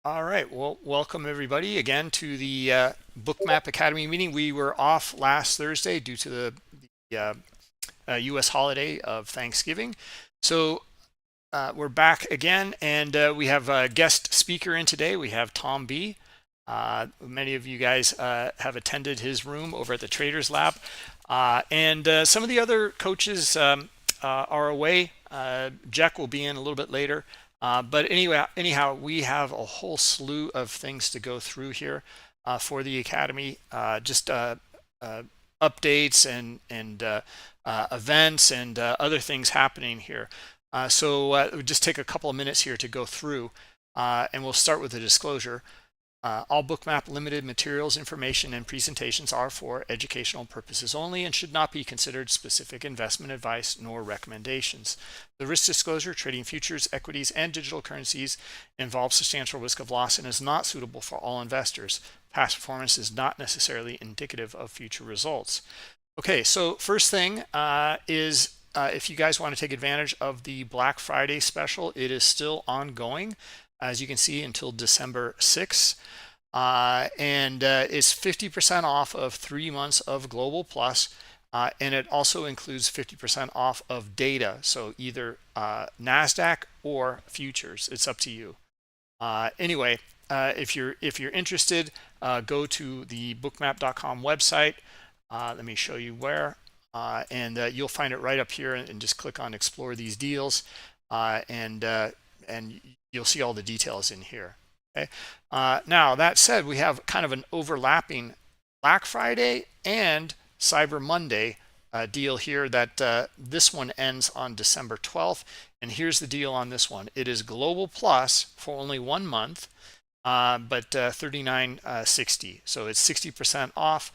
All right. Well, welcome everybody again to the Bookmap Academy meeting. We were off last Thursday due to the U.S. holiday of Thanksgiving. So we're back again, and we have a guest speaker in today. We have Tom B. Many of you guys have attended his room over at the Traders Lab. And some of the other coaches are away. Jack will be in a little bit later. But anyway, anyhow, we have a whole slew of things to go through here for the Academy. Just updates and events and other things happening here. So we'll just take a couple of minutes here to go through, and we'll start with the disclosure. All Bookmap limited materials, information, and presentations are for educational purposes only and should not be considered specific investment advice nor recommendations. The risk disclosure, trading futures, equities, and digital currencies involves substantial risk of loss and is not suitable for all investors. Past performance is not necessarily indicative of future results. Okay, so first thing is if you guys want to take advantage of the Black Friday special, it is still ongoing, as you can see, until December 6th. And it's 50% off of 3 months of Global Plus, and it also includes 50% off of data, so either NASDAQ or futures. It's up to you. Anyway, if you're interested, go to the bookmap.com website. Let me show you where, and you'll find it right up here, and just click on Explore These Deals, and you'll see all the details in here. Okay. Now that said, we have kind of an overlapping Black Friday and Cyber Monday deal here. That this one ends on December 12th, and here's the deal on this one. It is Global Plus for only 1 month, but $39.60, so it's 60% off.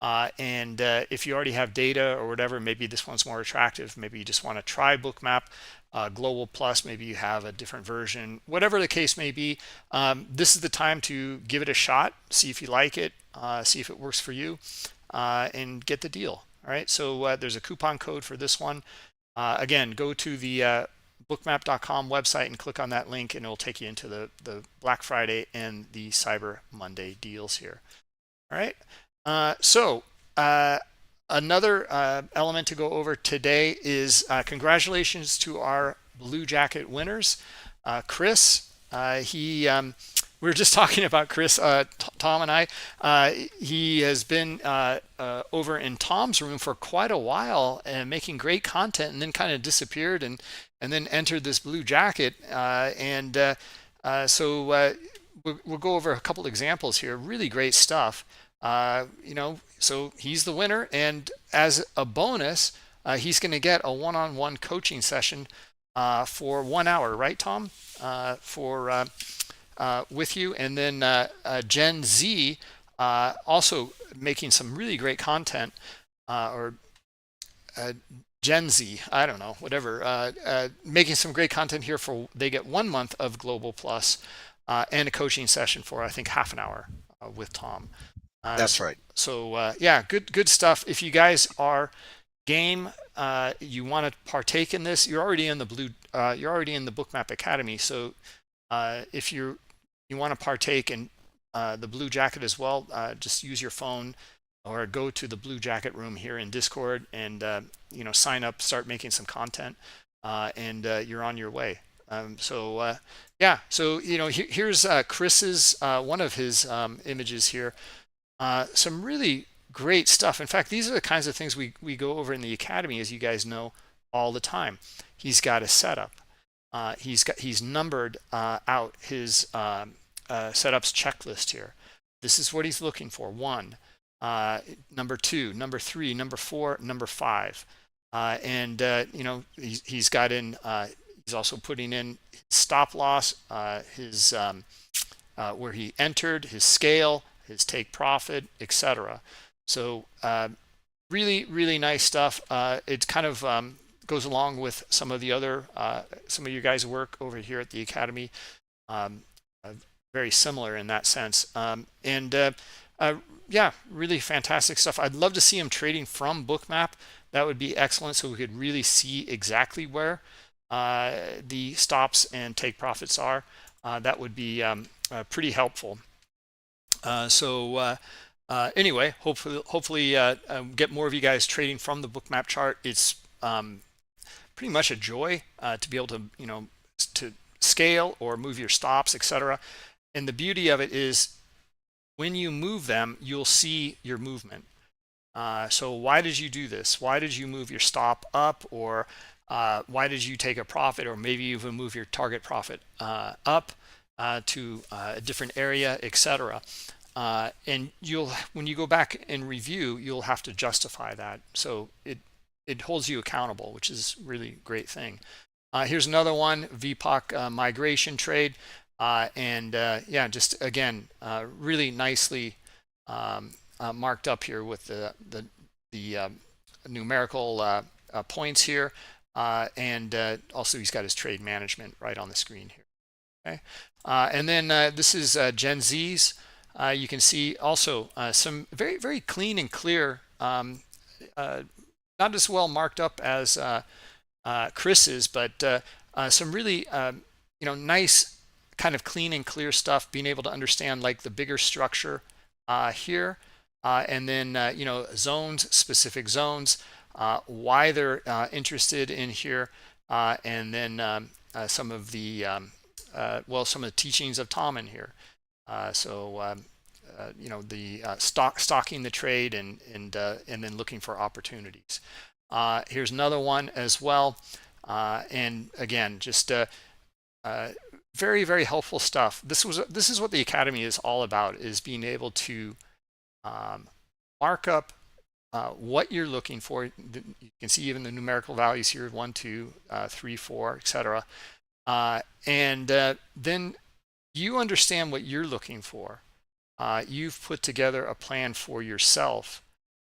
And if you already have data or whatever, maybe this one's more attractive. Maybe you just want to try Bookmap Global Plus. Maybe you have a different version. Whatever the case may be, this is the time to give it a shot, see if you like it, see if it works for you, and get the deal. All right, so there's a coupon code for this one. Again, go to the bookmap.com website and click on that link, and it'll take you into the Black Friday and the Cyber Monday deals here. All right. So another element to go over today is congratulations to our Blue Jacket winners. Chris, we were just talking about Chris, Tom and I. He has been over in Tom's room for quite a while and making great content, and then kind of disappeared and then entered this Blue Jacket. So we'll go over a couple examples here. Really great stuff. So he's the winner, and as a bonus, he's going to get a one-on-one coaching session for 1 hour, right, Tom? With you, and then Gen Z also making some really great content, or Gen Z, I don't know, whatever, making some great content here for. They get 1 month of Global Plus and a coaching session for, I think, half an hour with Tom. That's right. So yeah, good stuff. If you guys are game, you want to partake in this, you're already in the Bookmap Academy. So if you want to partake in the Blue Jacket as well, just use your phone or go to the Blue Jacket room here in Discord, and sign up, start making some content, and you're on your way. Yeah, so here's Chris's one of his images here. Some really great stuff. In fact, these are the kinds of things we go over in the Academy, as you guys know, all the time. He's got a setup. He's numbered out his setups checklist here. This is what he's looking for. 1, number 2, number 3, number 4, number 5, and he's got in. He's also putting in stop loss, his where he entered, his scale, his take profit, etc. So really nice stuff. It kind of goes along with some of the other some of you guys' work over here at the Academy. Very similar in that sense. Yeah, really fantastic stuff. I'd love to see him trading from Bookmap. That would be excellent, so we could really see exactly where the stops and take profits are. that would be pretty helpful. Anyway, hopefully get more of you guys trading from the Bookmap chart. It's pretty much a joy to be able to, to scale or move your stops, etc. And the beauty of it is when you move them, you'll see your movement. So why did you do this? Why did you move your stop up, or why did you take a profit, or maybe even move your target profit up to a different area, etc. And when you go back and review, you'll have to justify that. So it holds you accountable, which is really a great thing. Here's another one, VPOC migration trade. Yeah, just again, really nicely marked up here with the numerical points here. Also he's got his trade management right on the screen here. Okay. And then this is Gen Z's. You can see also some very, very clean and clear, not as well marked up as Chris's, but some really, nice kind of clean and clear stuff, being able to understand like the bigger structure here, and then, zones, specific zones, why they're interested in here, and then some of the, some of the teachings of Tom in here. Stocking the trade and then looking for opportunities. Here's another one as well, and again, just very, very helpful stuff. This is what the Academy is all about: is being able to mark up what you're looking for. You can see even the numerical values here: 1, 2, 3, 4, etc. And then you understand what you're looking for. You've put together a plan for yourself,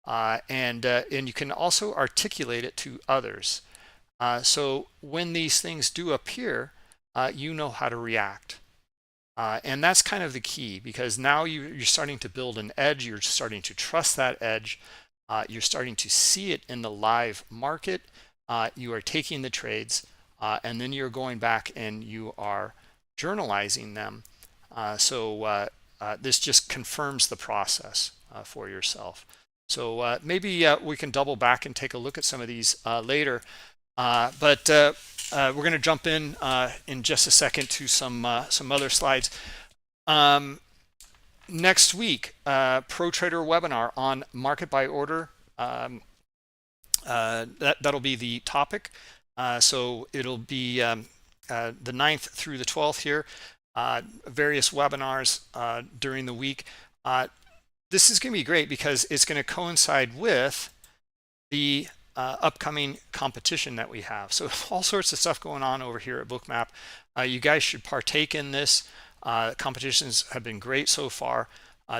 and you can also articulate it to others. So when these things do appear, you know how to react. And that's kind of the key, because now you're starting to build an edge. You're starting to trust that edge. You're starting to see it in the live market. You are taking the trades, and then you're going back and you are journalizing them. This just confirms the process for yourself. So maybe we can double back and take a look at some of these later. But we're going to jump in just a second to some other slides. Next week, Pro Trader webinar on market by order. That'll be the topic. So it'll be the 9th through the 12th here. Various webinars during the week. This is going to be great because it's going to coincide with the upcoming competition that we have. So all sorts of stuff going on over here at Bookmap. You guys should partake in this. Competitions have been great so far.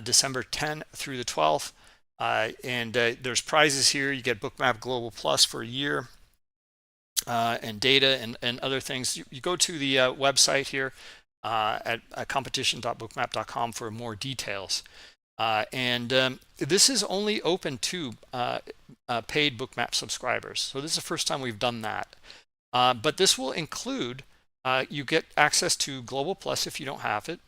December 10th through the 12th. And there's prizes here. You get Bookmap Global Plus for a year, and data and other things. You go to the website here at competition.bookmap.com for more details. This is only open to paid Bookmap subscribers. So this is the first time we've done that. But this will include, you get access to Global Plus if you don't have it.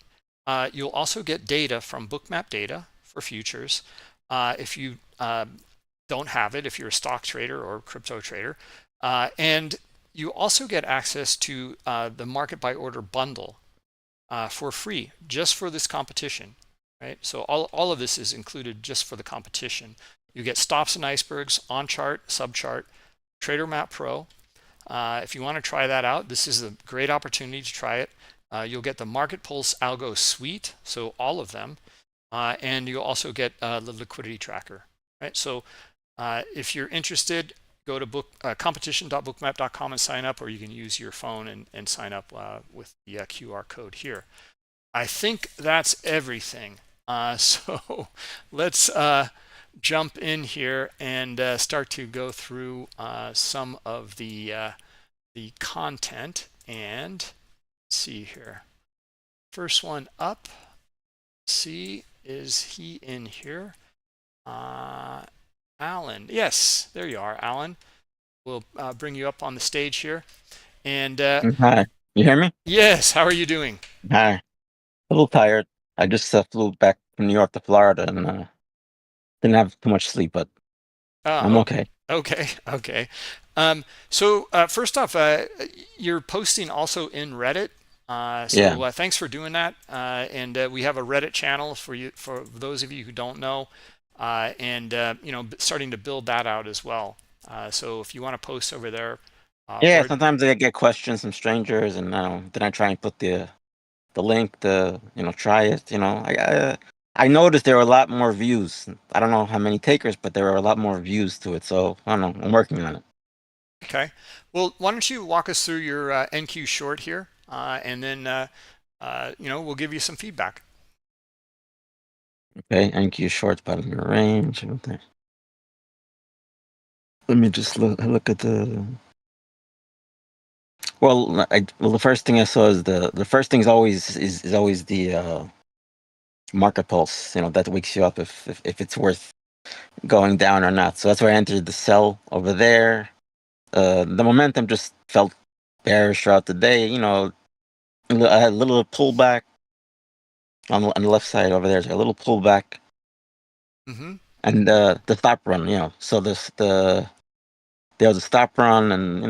You'll also get data from Bookmap data for futures if you don't have it, if you're a stock trader or crypto trader. And you also get access to the market by order bundle for free, just for this competition. Right, so all of this is included just for the competition. You get stops and icebergs, on chart, sub chart, Trader Map Pro. If you want to try that out, this is a great opportunity to try it. You'll get the Market Pulse Algo Suite, so all of them, and you'll also get the liquidity tracker. Right, so if you're interested, go to competition.bookmap.com and sign up, or you can use your phone and sign up with the QR code here. I think that's everything. So let's jump in here and start to go through some of the content. And let's see here. First one up. See, is he in here? Alan. Yes, there you are, Alan. We'll bring you up on the stage here. And Hi. You hear me? Yes, how are you doing? Hi. A little tired. I just flew back from New York to Florida and didn't have too much sleep, but I'm Okay, okay. okay, okay. First off, you're posting also in Reddit. Yeah. Thanks for doing that. And we have a Reddit channel for you, for those of you who don't know, starting to build that out as well. So if you want to post over there, Yeah, or sometimes I get questions from strangers and then I try and put the link to, try it, I noticed there were a lot more views. I don't know how many takers, but there were a lot more views to it. So, I don't know. I'm working on it. okay. Well, why don't you walk us through your NQ short here, and then we'll give you some feedback. Okay, NQ shorts bottom of your range. Okay. Let me just look at the the first thing I saw is the first thing is always the market pulse. That wakes you up if it's worth going down or not. So that's where I entered the sell over there. The momentum just felt bearish throughout the day. I had a little pullback on the left side over there. So a little pullback Mm-hmm. and the stop run. So there was a stop run, and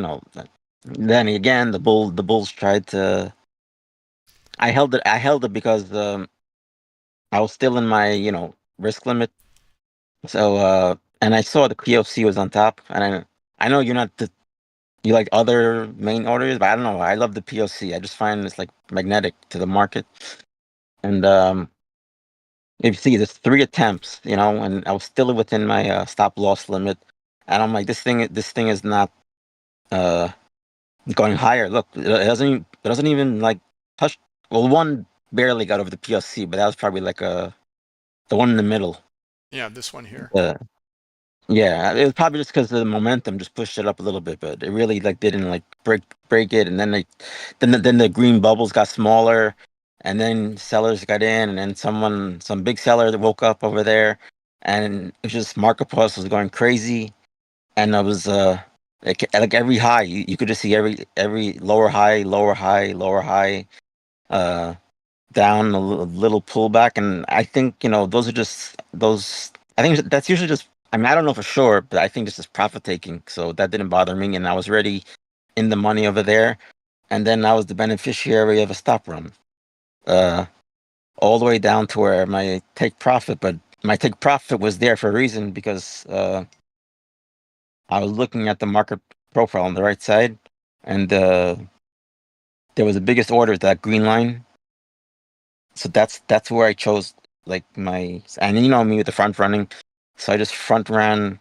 then again the bulls tried to. I held it because I was still in my risk limit. So and I saw the POC was on top, and I know you're not you like other main orders, but I don't know. I love the POC. I just find it's like magnetic to the market. And if you see, there's 3 attempts, and I was still within my stop loss limit. And I'm like, this thing is not uh going higher. Look, it doesn't even like touch. Well, one barely got over the POC, but that was probably like the one in the middle. Yeah, this one here. Uh, Yeah, it was probably just because the momentum just pushed it up a little bit, but it really like didn't like break it, and then the green bubbles got smaller, and then sellers got in, and then some big seller that woke up over there, and it was just market pulse was going crazy, and it was like every high you could just see every lower high, lower high, lower high, uh down a little pullback, and I think those are just those. I think that's usually just. I mean, I don't know for sure, but I think this is profit taking, so that didn't bother me, and I was already in the money over there, and then I was the beneficiary of a stop run, uh, all the way down to where my take profit was there for a reason because I was looking at the market profile on the right side, and there was the biggest order, that green line. So that's where I chose like my, and me with the front running, so I just front ran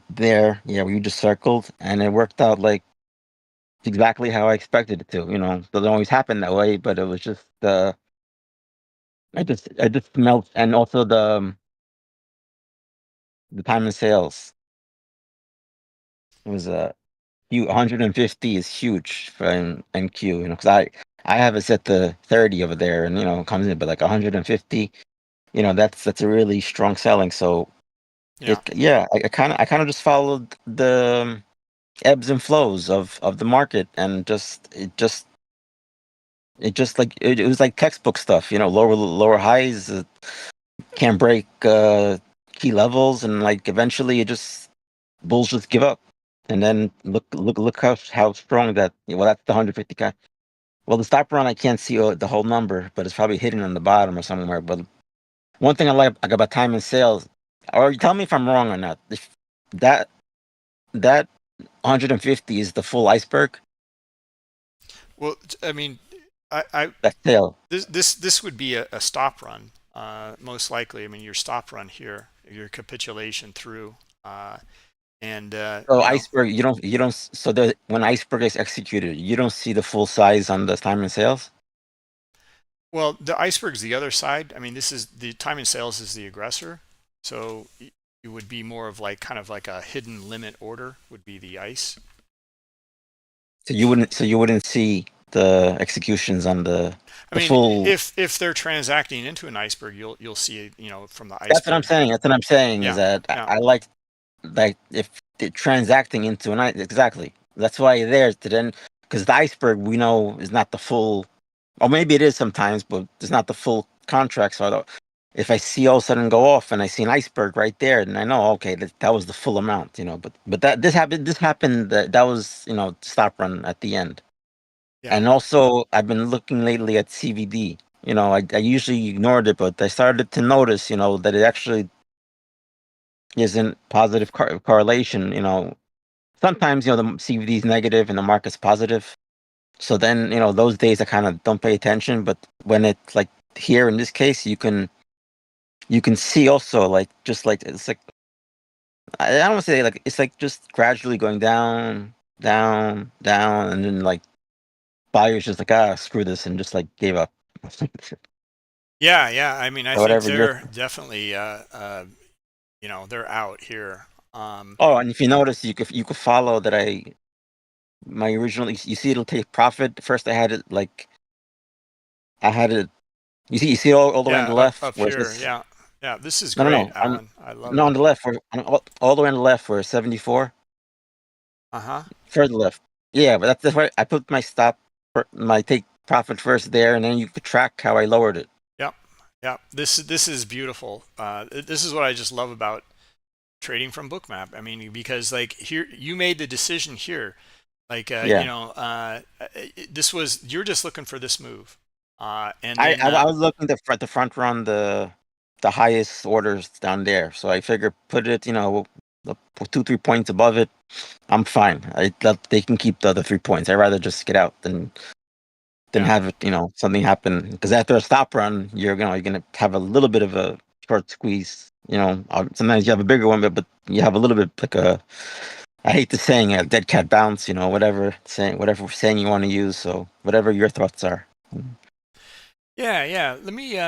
there. Yeah, we just circled, and it worked out like exactly how I expected it to. Doesn't always happen that way, but it was just I just smelled, and also the time in sales, it was 150 is huge for NQ. Because I have it set to 30 over there, and it comes in, but like 150. That's a really strong selling. So Yeah. I kind of just followed the ebbs and flows of the market, and it just like it was like textbook stuff, lower highs, can't break key levels, and like eventually it just bulls just give up, and then look how strong that. Well, that's the 150 kind. Well, the stop run I can't see the whole number, but it's probably hidden on the bottom or somewhere. But one thing I like about time and sales, or tell me if I'm wrong or not. If that that 150 is the full iceberg. Well, I mean, I That tail. this would be a stop run, most likely. I mean, your stop run here, your capitulation through, and So iceberg, you don't. So when iceberg is executed, you don't see the full size on the time and sales. well, the iceberg's the other side. I mean, this is the time and sales is the aggressor, so it would be more of like kind of like a hidden limit order would be the ice. So you wouldn't see the executions on the I the mean, full. if they're transacting into an iceberg, you'll see it, from the That's what I'm iceberg. saying. That's what I'm saying is Yeah, that yeah, I like if transacting into an exactly. That's why there's to then. because the iceberg we know is not the full, or maybe it is sometimes, but it's not the full contract. So I don't, if I see all of a sudden go off and I see an iceberg right there, then I know, okay, that was the full amount, you know. But that this happened, that was, you know, stop run at the end. Yeah. And also I've been looking lately at CVD. You know, I usually ignored it, but I started to notice, you know, that it actually isn't positive correlation. You know, sometimes, you know, the CVD is negative and the market's positive. So then, you know, those days I kind of don't pay attention. But when it's like here in this case, you can see also, like, just like it's like, I don't want to say, like, it's like just gradually going down, down, down, and then like buyers just like, ah, screw this, and just like gave up. Yeah, yeah. I mean, I Or think whatever you're. they're definitely, they're out here. Oh, and if you notice, you could follow that my original. You see, it'll take profit. First, I had it like I had it. You see all the way on Yeah, the left up where it here. says Yeah, yeah. This is no, no, great, no. Alan. I love No, it. on the left, all the way on the left where 74. Uh-huh. Further left. Yeah, but that's why I put my my take profit first there, and then you could track how I lowered it. Yep. Yeah. This is beautiful. This is what I just love about trading from Bookmap. I mean, because like here you made the decision here. Like Yeah, this was you're just looking for this move. And I then I, I was looking the front run the highest orders down there, so I figured put it, you know, 2 3 points above it. I'm fine. They can keep the other 3 points. I'd rather just get out than yeah. have it, you know, something happen. Because after a stop run, you're gonna have a little bit of a short squeeze. You know, sometimes you have a bigger one, but you have a little bit like a. I hate the saying a dead cat bounce. You know, whatever saying you want to use. So whatever your thoughts are. Yeah, yeah. Let me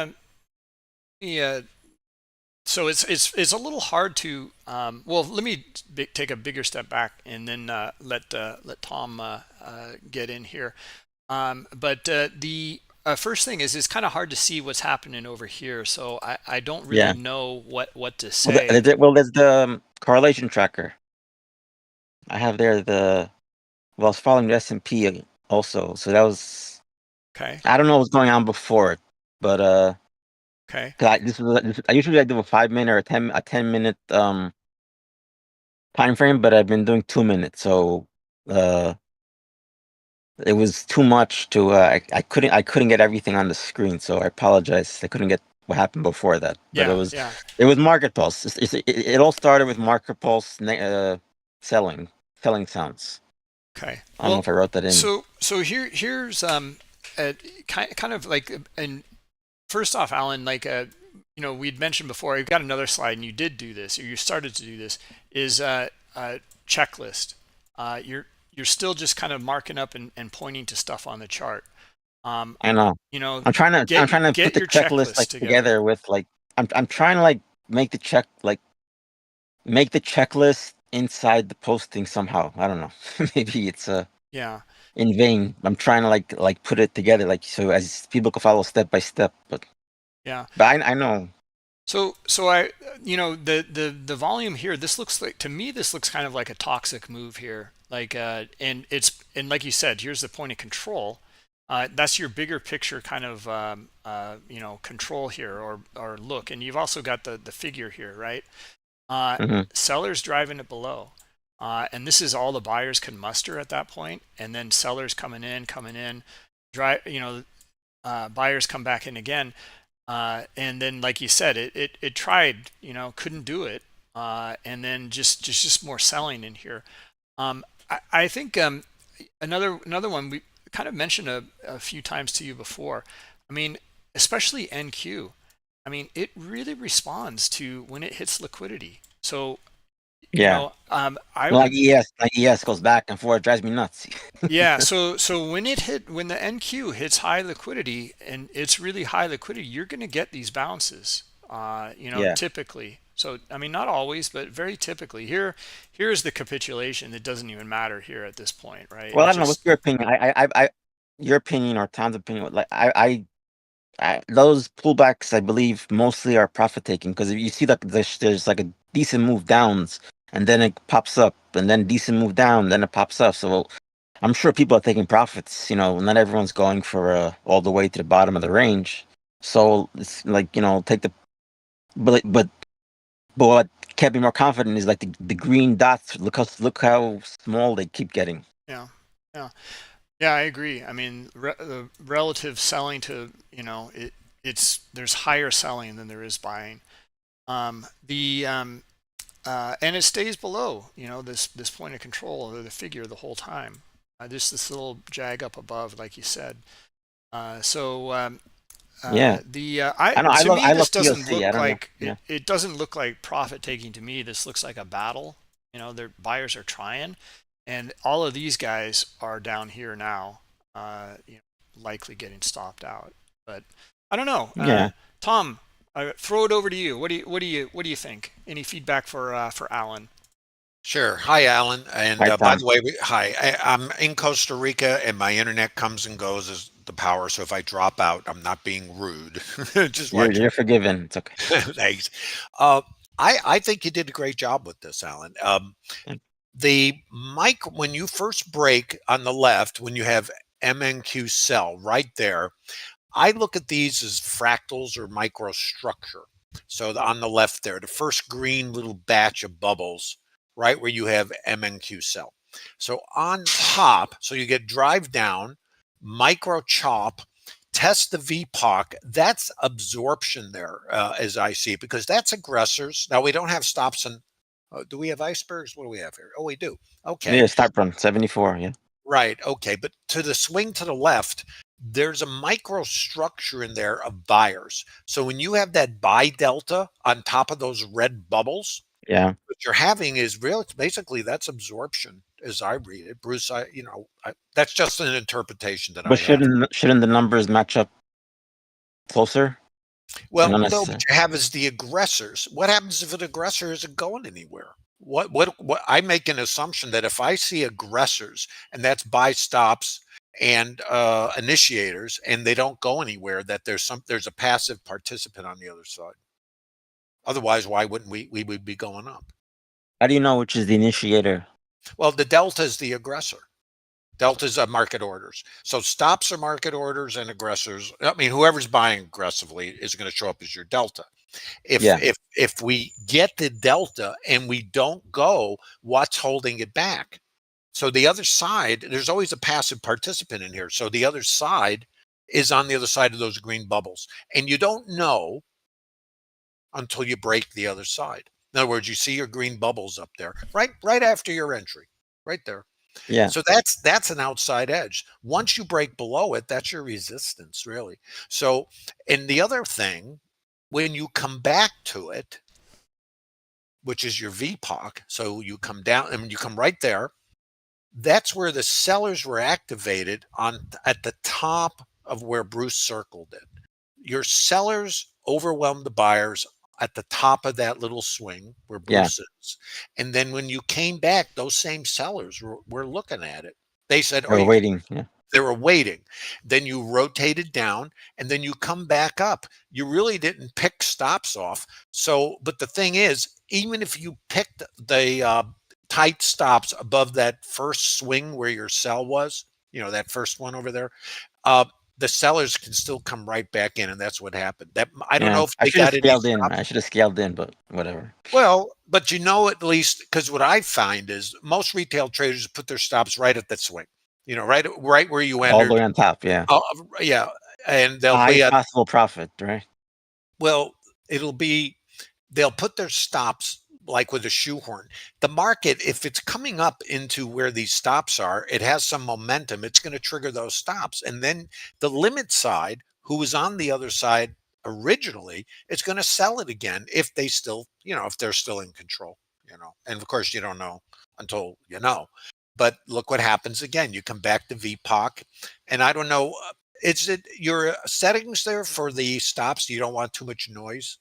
so it's a little hard to well, let me take a bigger step back and then let Tom get in here. But the first thing is it's kind of hard to see what's happening over here, so I don't really Yeah. know what to Well, say. there's the correlation tracker. I have there well, I was following the S&P also, so that was. Okay, I don't know what's going on before it, but okay, 'cause I usually I do a 5 minute or a 10 minute time frame, but I've been doing 2 minutes, so uh it was too much to I couldn't get everything on the screen, so I apologize. I couldn't get what happened before that, but yeah, yeah, it was market pulse. It all started with market pulse selling sounds. okay. I don't know Well, if I wrote that in. so here's kind of like and first off, Alan, like we'd mentioned before, I've got another slide, and you did do this, or you started to do this, is checklist. You're still just kind of marking up and pointing to stuff on the chart. Um, I know. I'm trying to put get the your checklist checklist like together. together with like I'm trying to like make the make the checklist inside the posting somehow. I don't know. Maybe it's Yeah, in vain. I'm trying to like put it together like so as people can follow step by step. yeah. But I know. So I, the volume here, this looks like, to me, this looks kind of like a toxic move here. Like, and like you said, here's the point of control. That's your bigger picture kind of, control here or look. And you've also got the figure here, right? Uh, Hmm. Sellers driving it below. And this is all the buyers can muster at that point. And then sellers coming in, buyers come back in again. And then, like you said, it tried, couldn't do it, and then just more selling in here. I think another one we kind of mentioned a few times to you before. I mean, especially NQ. I mean, it really responds to when it hits liquidity. So, Yeah. I Like would. ES goes back and forth, drives me nuts. Yeah, so when the NQ hits high liquidity and it's really high liquidity, you're going to get these bounces. Yeah. Typically. So I mean, not always, but very typically. Here's the capitulation. It doesn't even matter here at this point, right? Well, It I don't know. What's just your opinion? Your opinion or Tom's opinion? Like, those pullbacks, I believe, mostly are profit taking because if you see that there's like a decent move downs and then it pops up, and then decent move down, then it pops up. So I'm sure people are taking profits. Not everyone's going for all the way to the bottom of the range. So it's like, take the but what can't be more confident is like the green dots. Look how small they keep getting. Yeah, yeah, yeah. I agree. I mean, the relative selling to it's there's higher selling than there is buying. The and it stays below this point of control or the figure the whole time. Just this little jag up above, like you said. So Yeah, I I know. I to love me I this love doesn't POC. I look don't know. like Yeah, it doesn't look like profit taking to me. This looks like a battle. Their buyers are trying, and all of these guys are down here now, likely getting stopped out. But I don't know. yeah. Tom, throw it over to you. What do you think? Any feedback for Alan? Sure. Hi, Alan. And Right, by Tom. the way, hi. I'm in Costa Rica, and my internet comes and goes as the power. So if I drop out, I'm not being rude. Just You're want you. you're forgiven. It's okay. Thanks. Uh, I think you did a great job with this, Alan. The mic when you first break on the left, when you have MNQ cell right there, I look at these as fractals or microstructure. So on the left there, the first green little batch of bubbles, right where you have MNQ cell. So on top, so you get drive down, micro chop, test the VPOC. That's absorption there, as I see it, because that's aggressors. Now we don't have stops and do we have icebergs? What do we have here? Oh, we do. Okay. Yeah, start from 74. Yeah, Right. Okay. But to the swing to the left, there's a microstructure in there of buyers. So when you have that buy delta on top of those red bubbles, yeah. what you're having is real. Basically, that's absorption, as I read it. Bruce, that's just an interpretation that I But have. shouldn't the numbers match up closer? And Well, not no, but necessarily. you have is the aggressors. What happens if an aggressor isn't going anywhere? What I make an assumption that if I see aggressors and that's buy stops and initiators and they don't go anywhere, that there's a passive participant on the other side. Otherwise, why wouldn't we would be going up? How do you know which is the initiator? Well, the delta is the aggressor. Deltas are market orders. So stops are market orders and aggressors. I mean, whoever's buying aggressively is going to show up as your delta. if Yeah, if if we get the delta and we don't go, what's holding it back? So the other side, there's always a passive participant in here. So the other side is on the other side of those green bubbles, and you don't know until you break the other side. In other words, you see your green bubbles up there right after your entry, right there. yeah, So that's an outside edge. Once you break below it, that's your resistance, really. So, and the other thing, when you come back to it, which is your VPOC, so you come down and you come right there, that's where the sellers were activated on at the top of where Bruce circled it. Your sellers overwhelmed the buyers at the top of that little swing where yeah. Bruce is. And then when you came back, those same sellers were looking at it. They said, "Oh, We're you can." waiting. Yeah, They were waiting. Then you rotated down and then you come back up. You really didn't pick stops off. So, but the thing is, even if you picked the tight stops above that first swing where your sell was, that first one over there, uh, the sellers can still come right back in. And that's what happened. That I don't yeah. know if I they should have got any scaled in. stops. I should have scaled in, but whatever. Well, but at least because what I find is most retail traders put their stops right at that swing, right where you All the way entered. on top. Yeah, Oh, yeah, and the they'll be highest at possible profit. Right. well, it'll be they'll put their stops like with a shoehorn. The market, if it's coming up into where these stops are, it has some momentum. It's going to trigger those stops, and then the limit side, who was on the other side originally, it's going to sell it again if they still, if they're still in control. And of course you don't know until you know. But look what happens again. You come back to VPOC, and I don't know. Is it your settings there for the stops? You don't want too much noise,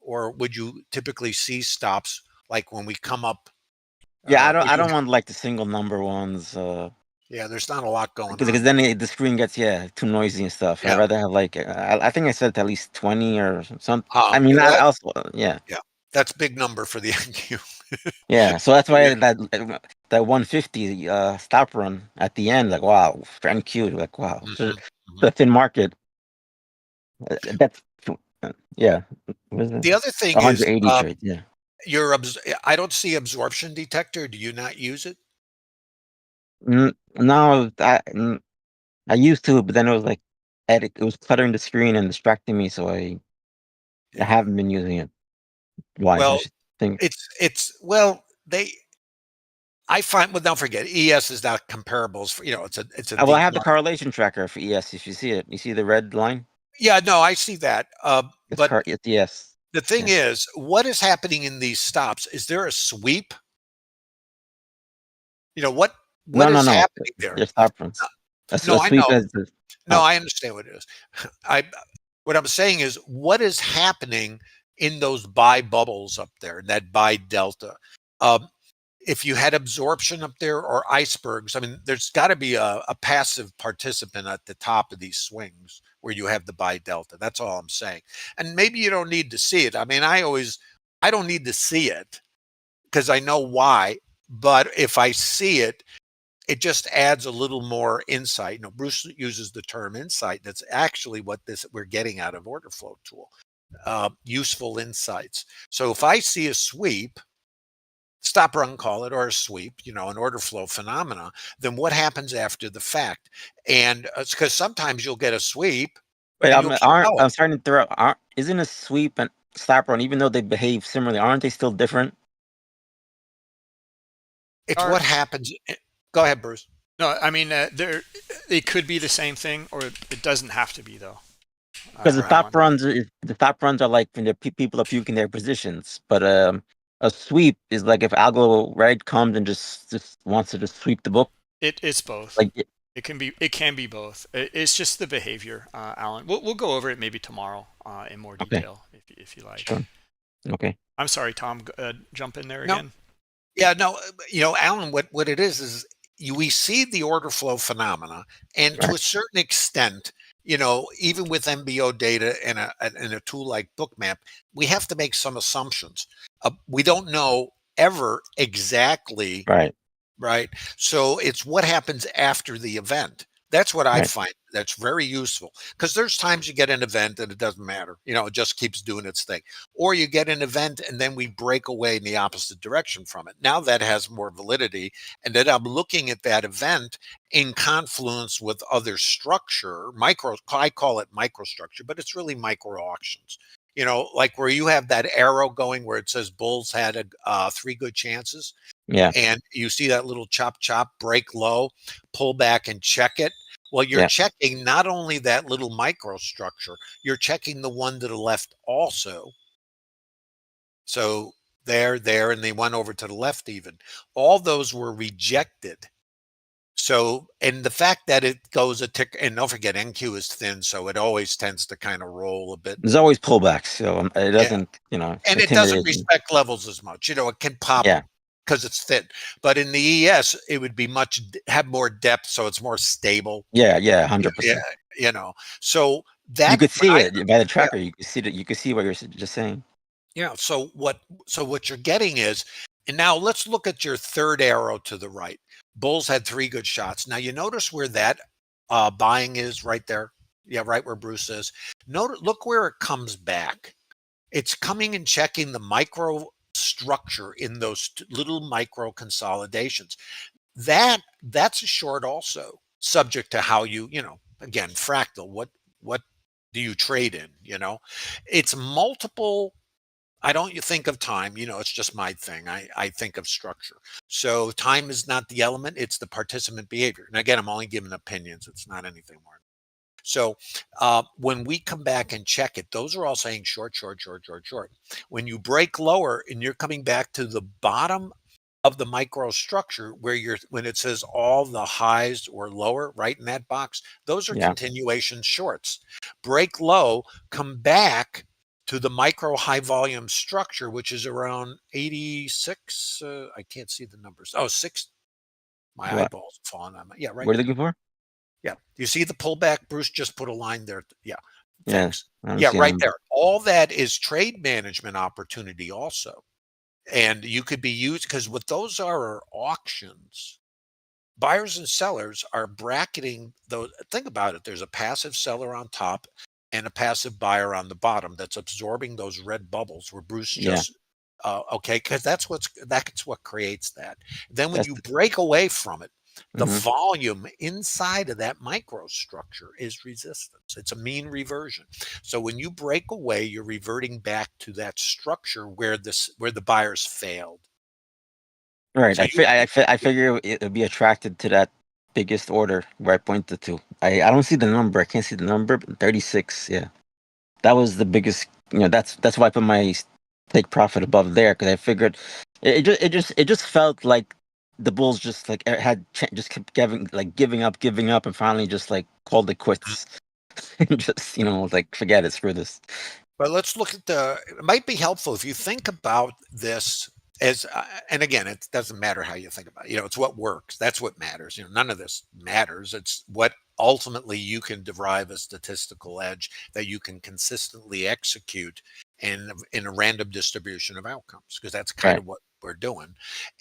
or would you typically see stops like when we come up? Yeah, I don't. Would I you? don't want like the single number ones. Yeah, there's not a lot going Because on. then the screen gets too noisy and stuff. I'd Yeah. rather have like I think I said at least 20 or something. I mean, I Well, also yeah. yeah, that's a big number for the NQ. Yeah, so that's why Yeah. that 150 stop run at the end, like wow, for NQ, like wow, so Mhm, mhm. the thin market. That's yeah, what is it? The other thing is, 180 trade. Yeah. I don't see absorption detector. Do you not use it? No, I used to, but then it was like it was cluttering the screen and distracting me, so I Yeah. haven't been using it. Why? I Well, should think. well, I find, well, don't forget, ES is not comparables for, it's a Well, I deep have the market. correlation tracker for ES. If you see it, you see the red line. Yeah, no, I see that. But It's ES. the thing Yeah. is, what is happening in these stops? Is there a sweep? You know, what No, no, is no. happening there? There's stop runs. A No, I sweep know. as No, oh, I understand what it is. I What I'm saying is, what is happening in those buy bubbles up there, that buy delta? Um, if you had absorption up there or icebergs, I mean, there's got to be a passive participant at the top of these swings where you have the buy delta. That's all I'm saying. And maybe you don't need to see it. I mean, I don't need to see it because I know why. But if I see it, it just adds a little more insight. Bruce uses the term insight. That's actually what this we're getting out of order flow tool. Useful insights. So if I see a sweep, stop run call it, or a sweep, an order flow phenomena, then what happens after the fact? And it's because sometimes you'll get a sweep wait. and you'll keep going. I'm starting to throw out. Isn't a sweep and stop run, even though they behave similarly, aren't they still different? It's Are what happens. Go ahead, Bruce. no, I mean it could be the same thing, or it doesn't have to be though, Because Right. Alan. the stop runs are like when people are puking their positions, but a sweep is like if algo right comes and just wants to just sweep the book. It's both. Like It can be both. It's just the behavior, Alan. We'll go over it maybe tomorrow in more okay, detail if you like. sure, okay, I'm sorry, Tom. Jump in there No, again. yeah, no, Alan, what it is we see the order flow phenomena, and to right, a certain extent, even with MBO data and a tool like Bookmap, we have to make some assumptions. We don't know ever exactly. right, Right. So it's what happens after the event. That's what I right, find that's very useful because there's times you get an event and it doesn't matter. It just keeps doing its thing. Or you get an event and then we break away in the opposite direction from it. Now that has more validity. And then I'm looking at that event in confluence with other structure, I call it microstructure, but it's really micro auctions. Like where you have that arrow going where it says bulls had three good chances yeah, and you see that little chop chop break low, pull back and check it. Well, you're yeah. checking not only that little microstructure, you're checking the one to the left also. So there, and they went over to the left even. All those were rejected. So, and the fact that it goes a tick, and don't forget NQ is thin, so it always tends to kind of roll a bit. There's always pullbacks, so it Yeah. doesn't, And it doesn't intimidate me. respect levels as much. It can pop Yeah, because it's thin. But in the ES, it would be have more depth, so it's more stable. yeah, yeah, Yeah, yeah, 100%. So You that could when see I it by the yeah, tracker. You could see that. You could see what you're just saying. yeah. So what you're getting is, and now let's look at your third arrow to the right. Bulls had three good shots. Now you notice where that buying is right there. Yeah, right where Bruce is. Look where it comes back. It's coming and checking the micro structure in those little micro consolidations. That's a short also, subject to how again, fractal. What do you trade in? It's multiple. I don't you think of time, it's just my thing. I think of structure. So time is not the element, it's the participant behavior. And again, I'm only giving opinions. It's not anything more. So when we come back and check it, those are all saying short, short, short, short, short. When you break lower and you're coming back to the bottom of the microstructure where when it says all the highs or lower, right in that box, those are Yeah. continuation shorts. Break low, come back to the micro high volume structure, which is around 86. I can't see the numbers. Oh, six. My What? eyeballs have fallen on my. Yeah, right What are there. you looking for? Yeah. You see the pullback? Bruce just put a line there. Yeah. Yeah, Thanks. I don't Yeah, see a right number. there. All that is trade management opportunity also. And you could be used, because what those are auctions. Buyers and sellers are bracketing those. Think about it. There's a passive seller on top and a passive buyer on the bottom that's absorbing those red bubbles where Bruce Yeah, just, okay, because that's what creates that. Then when that's you break away from it, the hmm volume inside of that microstructure is resistance. It's a mean reversion. So when you break away, you're reverting back to that structure where the buyers failed. right. So I figure it'll be attracted to that biggest order where I pointed to. I don't see the number. I can't see the number. But 36. Yeah, that was the biggest. That's why I put my take profit above there because I figured it just felt like the Bulls just like just kept giving up, and finally just like called it quits. And just like forget it, screw this. But let's look at it might be helpful if you think about this as, and again, it doesn't matter how you think about it. It's what works. That's what matters. None of this matters. It's what ultimately you can derive a statistical edge that you can consistently execute in a random distribution of outcomes, because that's kind Right. of what we're doing.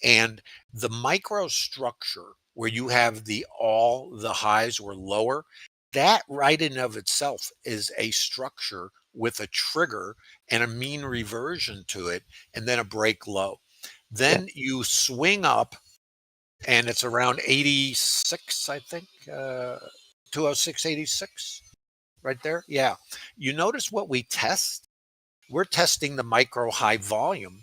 And the microstructure where you have all the highs were lower, that right in of itself is a structure with a trigger and a mean reversion to it, and then a break low. Yeah. Then you swing up, and it's around 86, I think, 206.86, right there. Yeah. You notice what we test? We're testing the micro high volume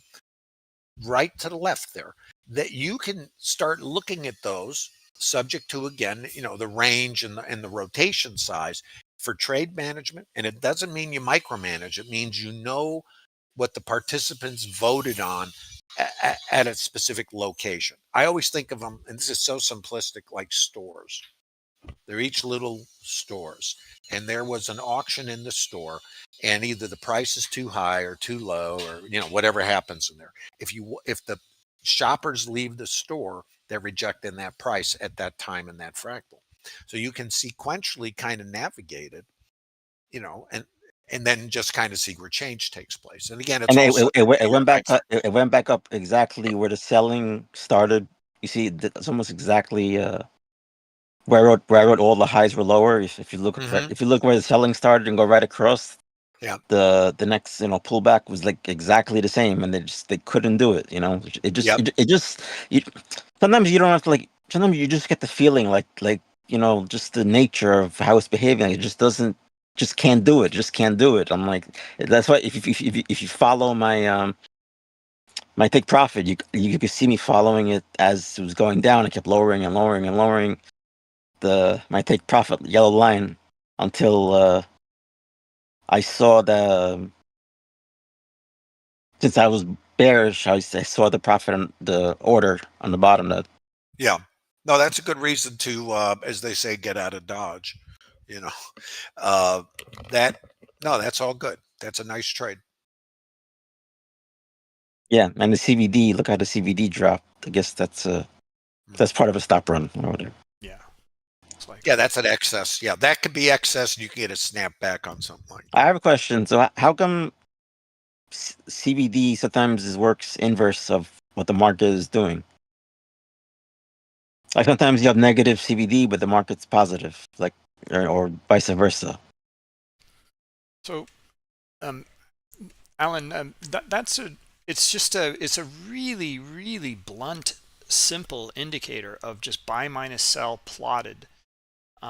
right to the left there, that you can start looking at those, subject to, again, the range and the rotation size for trade management. And it doesn't mean you micromanage. It means what the participants voted on at a specific location. I always think of them, and this is so simplistic, like stores. They're each little stores. And there was an auction in the store, and either the price is too high or too low, or whatever happens in there. If the shoppers leave the store, they're rejecting that price at that time in that fractal. So you can sequentially kind of navigate it, and then just kind of see where change takes place. And again, it's And all subject to it your went back mindset. up. It went back up exactly where the selling started. You see, it's almost exactly where I wrote all the highs were lower. If you look Hmm. if you look where the selling started and go right across, Yeah. the next pullback was like exactly the same, and they couldn't do it. Yep. It just you, sometimes you don't have to like. Sometimes you just get the feeling like just the nature of how it's behaving. Like, it just doesn't. Just can't do it. Just can't do it. I'm like, that's why if you follow my take profit, you could see me following it as it was going down. It kept lowering and lowering and lowering my take profit yellow line until I saw since I was bearish, I saw the profit on the order on the bottom. That Yeah. No, that's a good reason to, as they say, get out of Dodge. You know, uh, that no, that's all good. That's a nice trade. yeah, and the CVD. Look how the CVD dropped. I guess that's Mhm. part of a stop run or whatever. Yeah, it's Yeah, likely. that's an excess. Yeah, that could be excess, and you can get a snap back on something like I that. have a question. So how come CVD sometimes works inverse of what the market is doing? Like sometimes you have negative CVD, but the market's positive, like or vice versa. So, um, Alan, that's a it's a really really blunt, simple indicator of just buy minus sell plotted.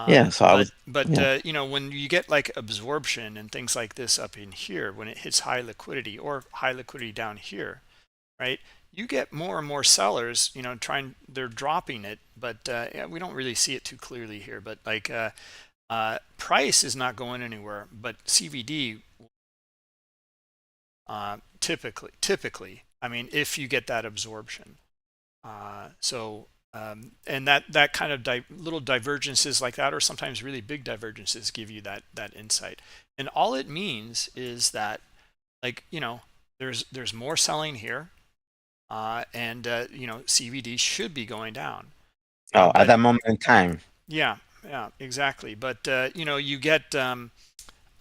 Yeah. So I But was. Yeah. when you get like absorption and things like this up in here, when it hits high liquidity or high liquidity down here, right? You get more and more sellers, they're dropping it, but yeah, we don't really see it too clearly here. But like price is not going anywhere, but CVD typically, I mean, if you get that absorption. And that kind of little divergences like that, or sometimes really big divergences, give you that insight. And all it means is that, like, there's more selling here, and CVD should be going down. Oh, at But that moment in time. yeah, exactly. But you get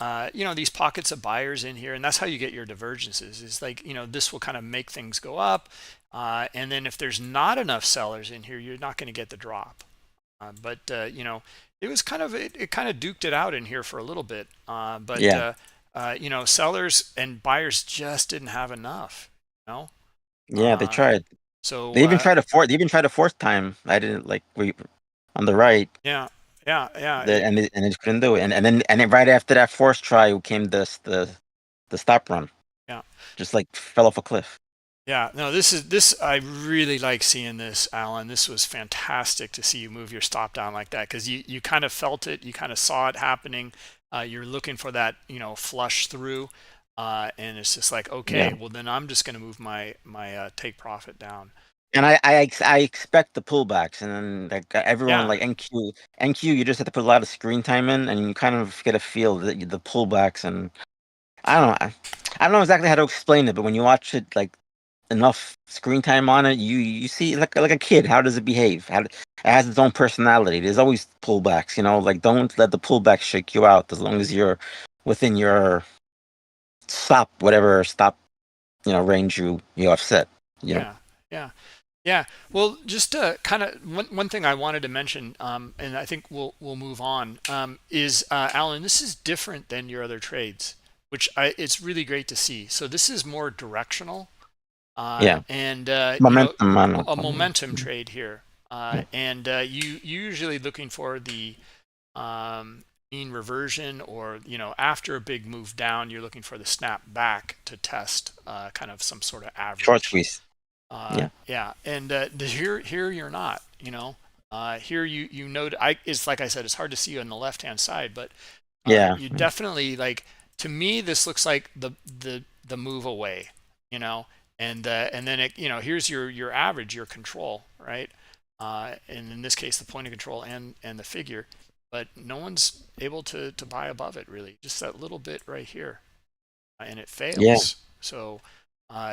these pockets of buyers in here, and that's how you get your divergences. Is like, this will kind of make things go up, and then if there's not enough sellers in here, you're not going to get the drop. But it was kind of it kind of duked it out in here for a little bit. But Yeah. sellers and buyers just didn't have enough. You know, Yeah, they uh, tried. so They even tried a fourth. They even tried a fourth time. I didn't like we on the right. yeah, yeah, yeah. And they just couldn't do it. And then right after that fourth try came the stop run. Yeah. Just like fell off a cliff. Yeah, no, this I really like seeing this, Alan. This was fantastic to see you move your stop down like that, because you kind of felt it, you kind of saw it happening. You're looking for that, flush through, and it's just like, okay, Yeah. well then I'm just going to move my take profit down. And I expect the pullbacks, and then like everyone Yeah, like NQ, you just have to put a lot of screen time in, and you kind of get a feel that the pullbacks, and I don't know, I don't know exactly how to explain it, but when you watch it like enough screen time on it, you see like a kid. How does it behave? It has its own personality. There's always pullbacks, like don't let the pullbacks shake you out as long as you're within your whatever stop, range you have set. yeah, yeah. Yeah, well, just kind of one thing I wanted to mention, and I think we'll move on, is Alan. This is different than your other trades, which it's really great to see. So this is more directional, Yeah. and Momentum on a it. momentum trade here, Yeah. and you usually looking for the mean reversion, or after a big move down, you're looking for the snap back to test kind of some sort of Short average. squeeze. Yeah. Yeah, and here you're not. Here you know, it's like I said, it's hard to see you on the left hand side, but Yeah. you definitely, like, to me this looks like the move away, and then here's your average, your control, right? And in this case, the point of control and the figure, but no one's able to buy above it, really, just that little bit right here, and it Yeah. fails. So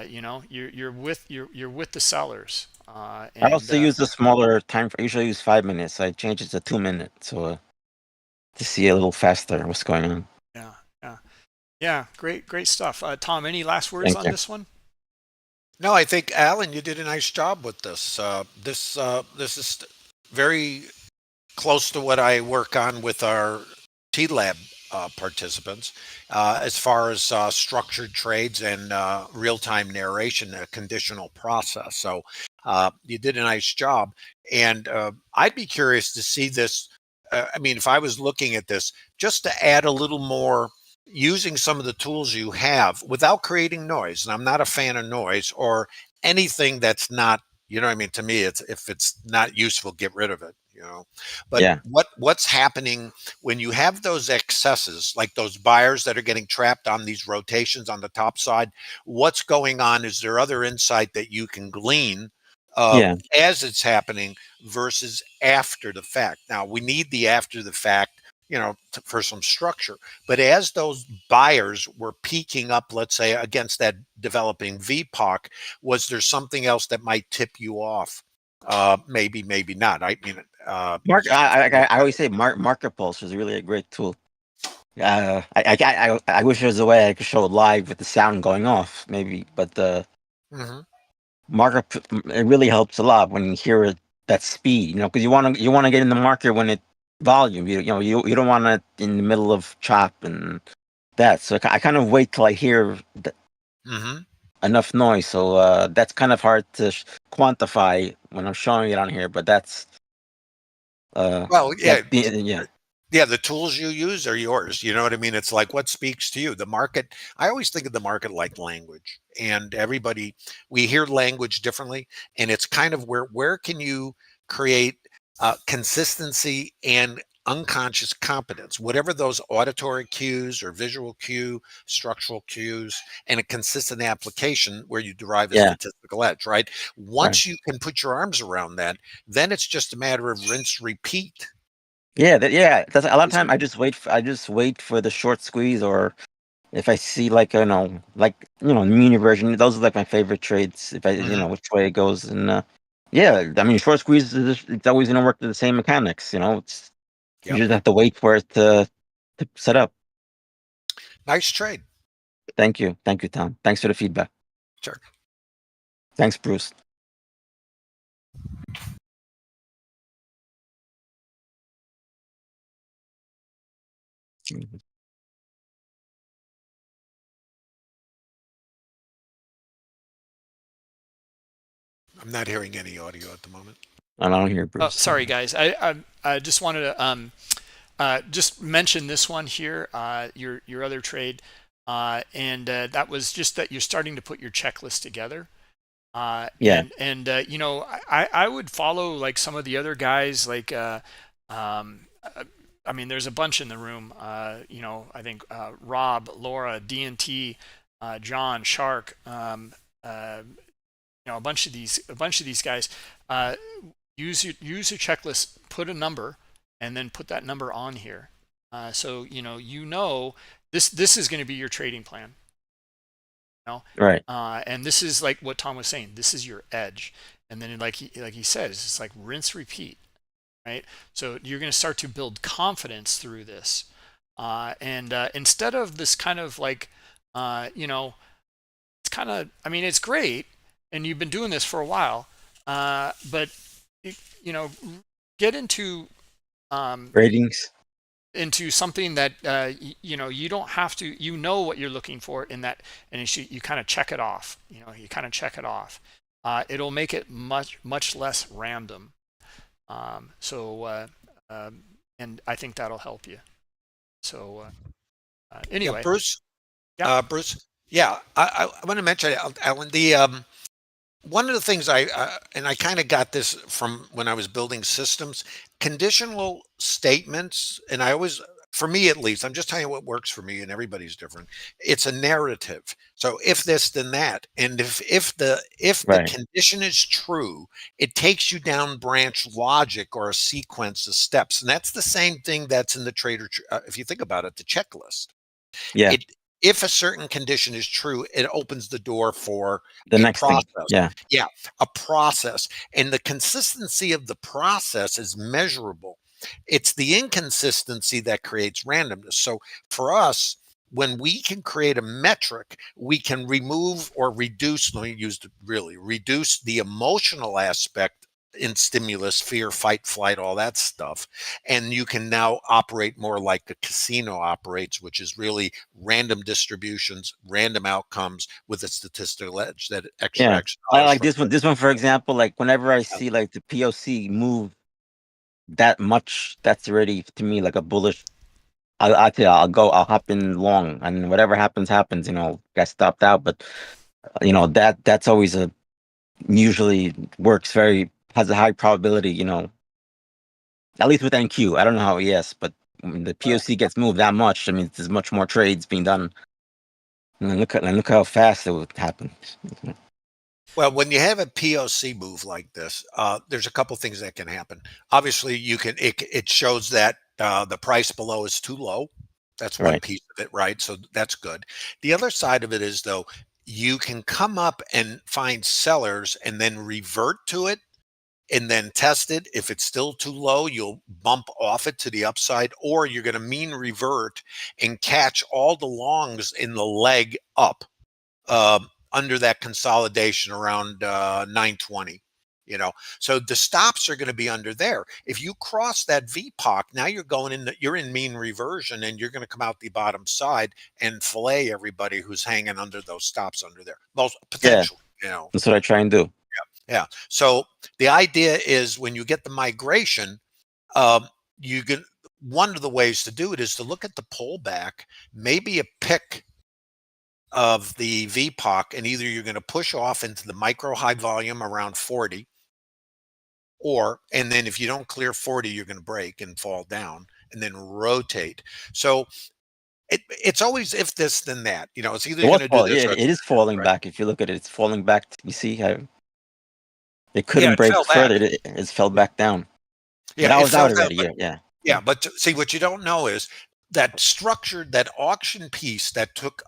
you're with the sellers, I and also use a smaller time. I usually use 5 minutes. I change it to 2 minutes, so to see a little faster what's going on. yeah, yeah, yeah. Great stuff. Tom, any last words Thank on you. this one? No, I think Alan, you did a nice job with this. This is very close to what I work on with our T-Lab participants, as far as structured trades and real-time narration, a conditional process. So you did a nice job, and I'd be curious to see this. I mean, if I was looking at this, just to add a little more, using some of the tools you have without creating noise. And I'm not a fan of noise or anything that's not, you know what I mean? To me, it's, if it's not useful, get rid of it. But Yeah. what's happening when you have those excesses, like those buyers that are getting trapped on these rotations on the top side? What's going on? Is there other insight that you can glean Yeah. as it's happening versus after the fact? Now, we need the after the fact, for some structure. But as those buyers were peaking up, let's say against that developing VPOC, was there something else that might tip you off? Maybe not. I mean, I always say market pulse is really a great tool. I wish there was a way I could show it live with the sound going off, maybe, but the mhm. market, it really helps a lot when you hear it, that speed, because you want to get in the market when it volume. You don't want it in the middle of chop and that. So I kind of wait till I hear Mhm. enough noise. So that's kind of hard to quantify when I'm showing it on here, but that's Well, yeah, yeah. yeah, the tools you use are yours. You know what I mean? It's like, what speaks to you. The market, I always think of the market like language, and everybody, we hear language differently, and it's kind of where can you create consistency and unconscious competence, whatever those auditory cues or visual cue, structural cues, and a consistent application where you derive a Yeah. statistical edge, right? Right. Once you can put your arms around that, then it's just a matter of rinse, repeat. Yeah, that's a lot of time. I just wait for the short squeeze, or if I see like mini version. Those are like my favorite trades. If I Mhm. which way it goes, and yeah, I mean short squeeze it's always gonna work with the same mechanics. It's you Yep. just have to wait for it to set up. Nice trade. Thank you, Tom. Thanks for the feedback. Sure. Thanks, Bruce. I'm not hearing any audio at the moment. I don't hear Oh, Bruce. sorry, guys. I just wanted to just mention this one here, your other trade, and that was just that you're starting to put your checklist together. Yeah. You know, I would follow like some of the other guys, like I mean, there's a bunch in the room. You know, I think Rob, Laura, DNT, John, Shark, you know, a bunch of these guys. Use your checklist, put a number, and then put that number on here. So you know this is going to be your trading plan. You know, Right. and this is like what Tom was saying. This is your edge, and then like he said, it's just like rinse, repeat, right? So you're going to start to build confidence through this, and instead of this kind of like, you know, it's kind of, I mean, it's great, and you've been doing this for a while, but you know, get into Ratings. into something that you know, you don't have to, you know what you're looking for in that, and you kind of check it off. You know, you kind of check it off. It'll make it much less random. And I think that'll help you. So anyway, Yeah, Bruce. yeah. Bruce. Yeah, I want to mention, Alan, the one of the things and I kind of got this from when I was building systems, conditional statements, and I always, for me at least, I'm just telling you what works for me, and everybody's different. It's a narrative. So if this, then that, and if the Right. condition is true, it takes you down branch logic or a sequence of steps, and that's the same thing that's in the trader. If you think about it, the checklist. Yeah. It If a certain condition is true, it opens the door for The a next thing. process. Yeah. Yeah, a process. And the consistency of the process is measurable. It's the inconsistency that creates randomness. So for us, when we can create a metric, we can remove or reduce, let me use the really reduce the emotional aspect in stimulus, fear, fight, flight, all that stuff. And you can now operate more like a casino operates, which is really random distributions, random outcomes with a statistical edge that Yeah. extracts I dollars like from. this one, for example, like whenever I see like the POC move that much, that's already to me like a bullish. I tell you, I'll hop in long, and whatever happens, happens. You know, get stopped out, but you know that's always a usually works very has a high probability. You know, at least with NQ. I don't know how ES, but when the POC gets moved that much, I mean, there's much more trades being done. And then look how fast it would happen. Well, when you have a POC move like this, there's a couple things that can happen. Obviously, it shows that the price below is too low. That's one Right. piece of it, right? So that's good. The other side of it is, though, you can come up and find sellers and then revert to it and then test it. If it's still too low, you'll bump off it to the upside, or you're going to mean revert and catch all the longs in the leg up under that consolidation around 920. So the stops are going to be under there. If you cross that VPOC, now you're in mean reversion, and you're going to come out the bottom side and fillet everybody who's hanging under those stops under there. Most Yeah, potentially. that's what I try and do. Yeah. So the idea is, when you get the migration, um, you can one of the ways to do it is to look at the pullback, maybe a pick of the VPOC, and either you're going to push off into the micro high volume around 40, and then if you don't clear 40, you're going to break and fall down and then rotate. So it's always if this, then that. It's either It you're was going to do falling. this Yeah, or it it's is falling right. back. If you look at it, it's falling back. You see how it Yeah, couldn't it break fell further. back. It fell back down. Yeah, But I it was fell out down. already. But Yeah. yeah, but see, what you don't know is that structure, that auction piece that took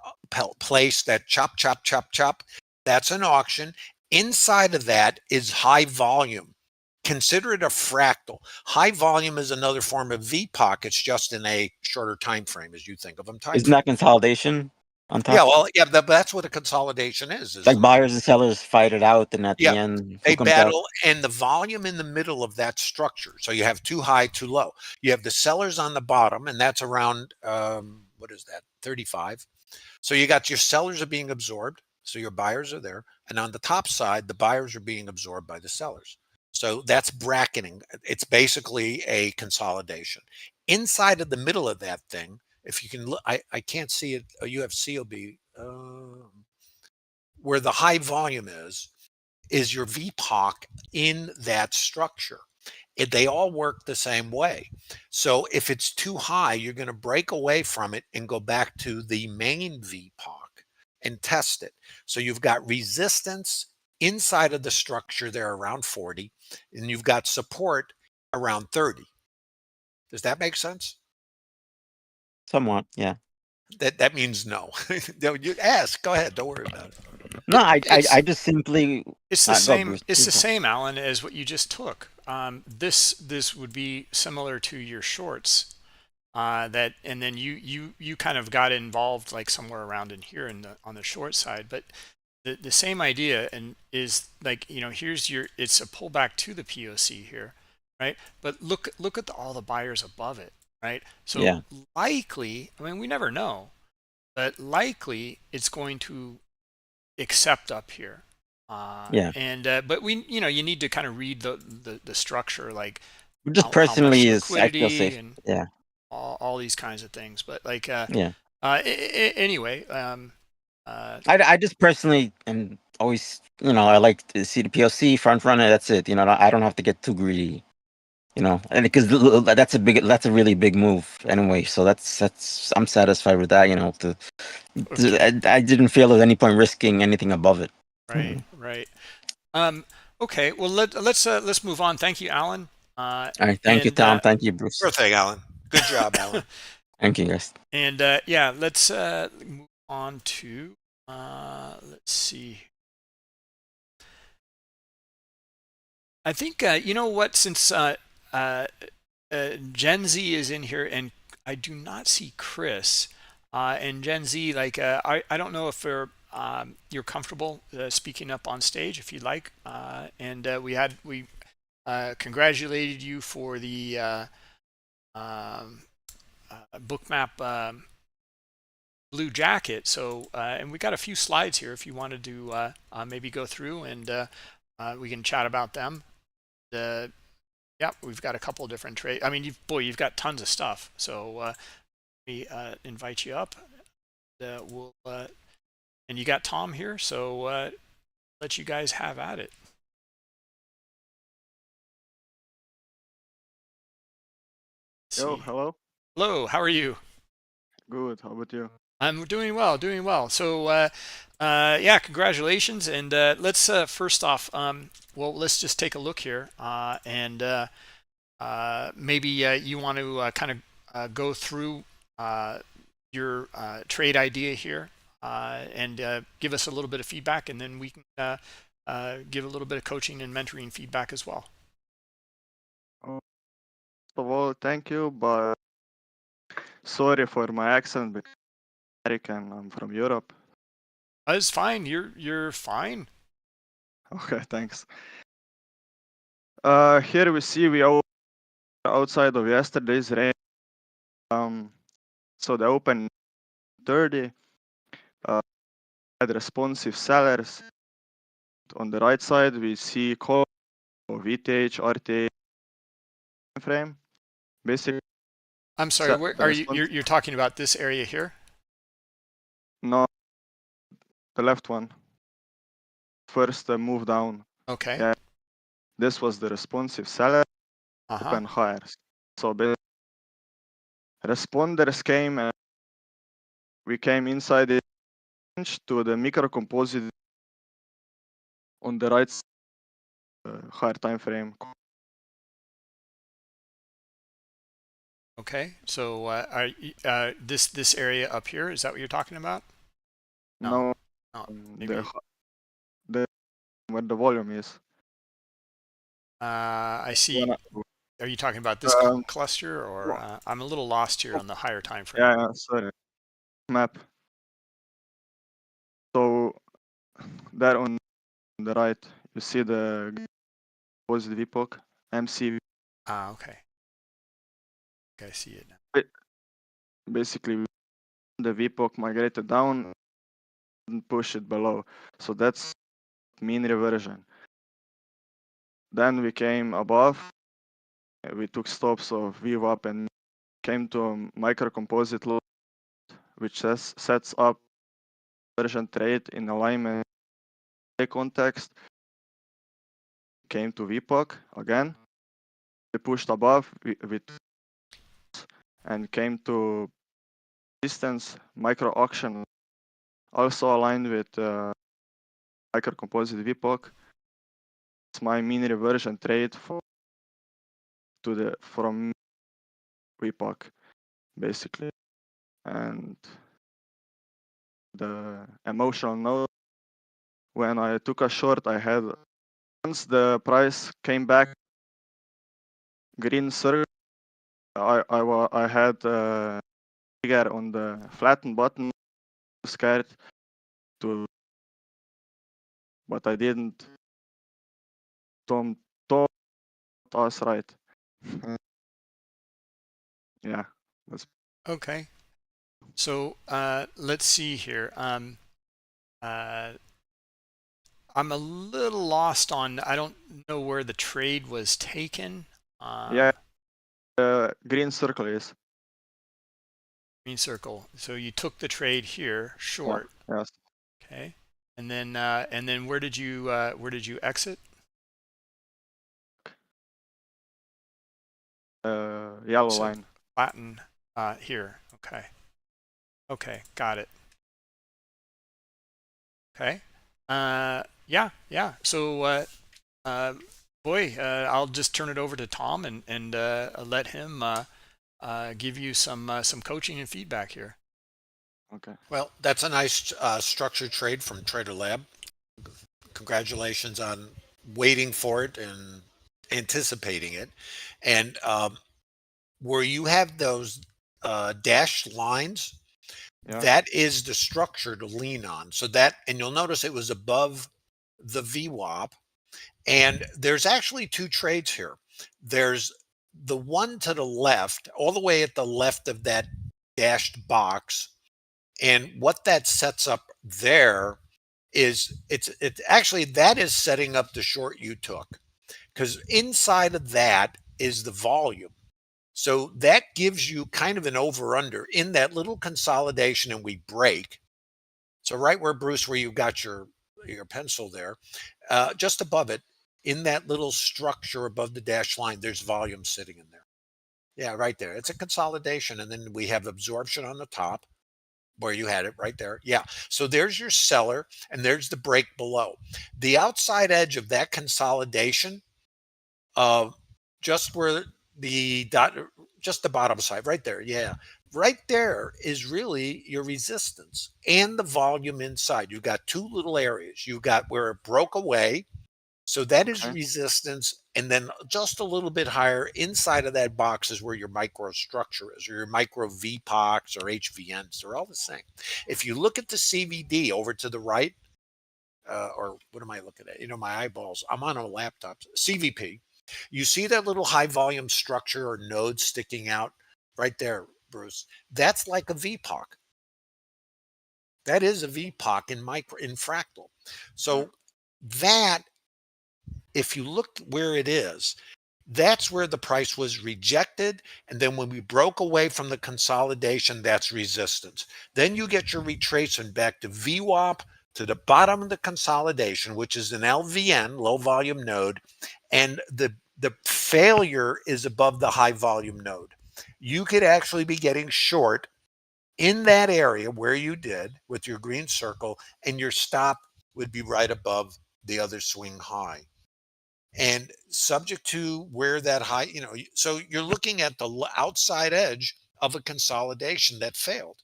place, that chop, chop, chop, chop, that's an auction. Inside of that is high volume consider it a fractal. High volume is another form of VPOC. It's just in a shorter time frame as you think of them. Isn't that consolidation on Yeah, top? well, yeah, that's what a consolidation is. Like buyers and sellers fight it out, and at Yeah, the end, who they comes out? battle, and the volume in the middle of that structure. So you have too high, too low. You have the sellers on the bottom, and that's around what is that? 35. So you got your sellers are being absorbed, so your buyers are there, and on the top side, the buyers are being absorbed by the sellers. So that's bracketing. It's basically a consolidation. Inside of the middle of that thing, if you can look, I can't see it. You have COB where the high volume is your VPOC in that structure. They all work the same way. So if it's too high, you're going to break away from it and go back to the main VPOC and test it. So you've got resistance inside of the structure there around 40, and you've got support around 30. Does that make sense? Somewhat, yeah. That means no. No, you ask. Go ahead. Don't worry about it. No, It's I just simply it's the go, same. Bruce. It's Please the go. same, Alan, as what you just took. This would be similar to your shorts. That and then you kind of got involved like somewhere around in here in the on the short side, but the same idea and is like here's your it's a pullback to the POC here, right? But look at all the buyers above it, right? So Yeah, likely, I mean we never know, but likely it's going to accept up here. yeah. And but you need to kind of read the structure, like Just how much personally, is I feel liquidity safe. and Yeah, all these kinds of things. But like yeah. anyway, I just personally am always, I like to see the POC front runner. That's it. I don't have to get too greedy. And because that's a really big move anyway. So that's I'm satisfied with that. okay, I didn't feel there's any point risking anything above it. right. Um, okay, well let's move on. Thank you, Alan. All right. Thank you, And Tom. Thank you, Bruce. Sure thing, Alan. Good job, Alan. Thank you, guys. and yeah, let's move on to let's see. I think you know what, since uh, Gen Z is in here, and I do not see Chris. And Gen Z, like I don't know if you're comfortable speaking up on stage if you'd like. And we congratulated you for the um, Bookmap blue jacket. So and we got a few slides here if you wanted to maybe go through and we can chat about them. Yeah, we've got a couple of different trades. I mean, you've got tons of stuff. So we invite you up. We'll and you got Tom here, so let you guys have at it. Let's Yo, see. hello. Hello, how are you? Good. How about you? I'm doing well, doing well. So yeah, congratulations. And let's first off, well, let's just take a look here, and maybe you want to kind of go through your trade idea here and give us a little bit of feedback, and then we can give a little bit of coaching and mentoring feedback as well. First of all, thank you, but sorry for my accent because I'm American. I'm from Europe. It's fine. You're fine. Okay, thanks. Here we see we are outside of yesterday's range. So the open 30 had responsive sellers. On the right side, we see call of VTH, RTH frame. Basically, I'm sorry. Where the are you? response. You're talking about this area here? No, the left one. First move down. Okay. Yeah, this was the responsive seller. Open higher. So responders came and we came inside the range to the micro composite on the right higher time frame. Okay. So are this area up here? Is that what you're talking about? No, No. Maybe. the where the volume is. I see. when Are you talking about this um, cluster, or well, I'm a little lost here oh, on the higher time frame? yeah, sorry, map. So there on the right, you see the positive epoch, MC. Ah, okay. Okay, I see it now. Basically, the epoch migrated down and push it below. So that's mean reversion. Then we came above. We took stops of VWAP and came to a micro composite load, which sets up version trade in alignment context. Came to VPOC again. We pushed above with and came to distance micro auction, also aligned with micro composite VPOC. It's my mini reversion trade from VPOC basically, and the emotional note. When I took a short, I had once the price came back green circle. I had trigger on the flattened button, scared to, but I didn't. Tom taught us right. Yeah, that's Okay. So let's see here. Uh, I'm a little lost on, I don't know where the trade was taken. yeah. Green circle is Green circle. So you took the trade here, yeah, short. yes. Okay. And then where did you exit? Yellow So line. Latin here. Okay. Okay, got it. Okay. Yeah, yeah. So boy, I'll just turn it over to Tom and let him give you some coaching and feedback here. Okay. Well, that's a nice structured trade from Trader Lab. Congratulations on waiting for it and anticipating it. And where you have those dashed lines, Yeah. that is the structure to lean on. So that, and you'll notice it was above the VWAP. And there's actually two trades here. There's the one to the left, all the way at the left of that dashed box. And what that sets up there is it's actually that is setting up the short you took, because inside of that is the volume. So that gives you kind of an over under in that little consolidation and we break. So right where Bruce, where you got your pencil there, just above it, in that little structure above the dash line, there's volume sitting in there. Yeah, right there. It's a consolidation, and then we have absorption on the top where you had it right there. Yeah. So there's your seller, and there's the break below. The outside edge of that consolidation, uh, just where the dot, just the bottom side, right there. Yeah. Right there is really your resistance and the volume inside. You've got two little areas. You've got where it broke away. So that is Okay. resistance. And then just a little bit higher inside of that box is where your micro structure is, or your micro VPOCs or HVNs. They're all the same. If you look at the CVD over to the right, or what am I looking at? You know, my eyeballs. I'm on a laptop. CVP. You see that little high volume structure or node sticking out right there, Bruce? That's like a VPOC. That is a VPOC in fractal. So that, if you look where it is, that's where the price was rejected. And then when we broke away from the consolidation, that's resistance. Then you get your retracement back to VWAP, to the bottom of the consolidation, which is an LVN, low volume node, and the failure is above the high volume node. You could actually be getting short in that area where you did with your green circle, and your stop would be right above the other swing high. And subject to where that high, so you're looking at the outside edge of a consolidation that failed.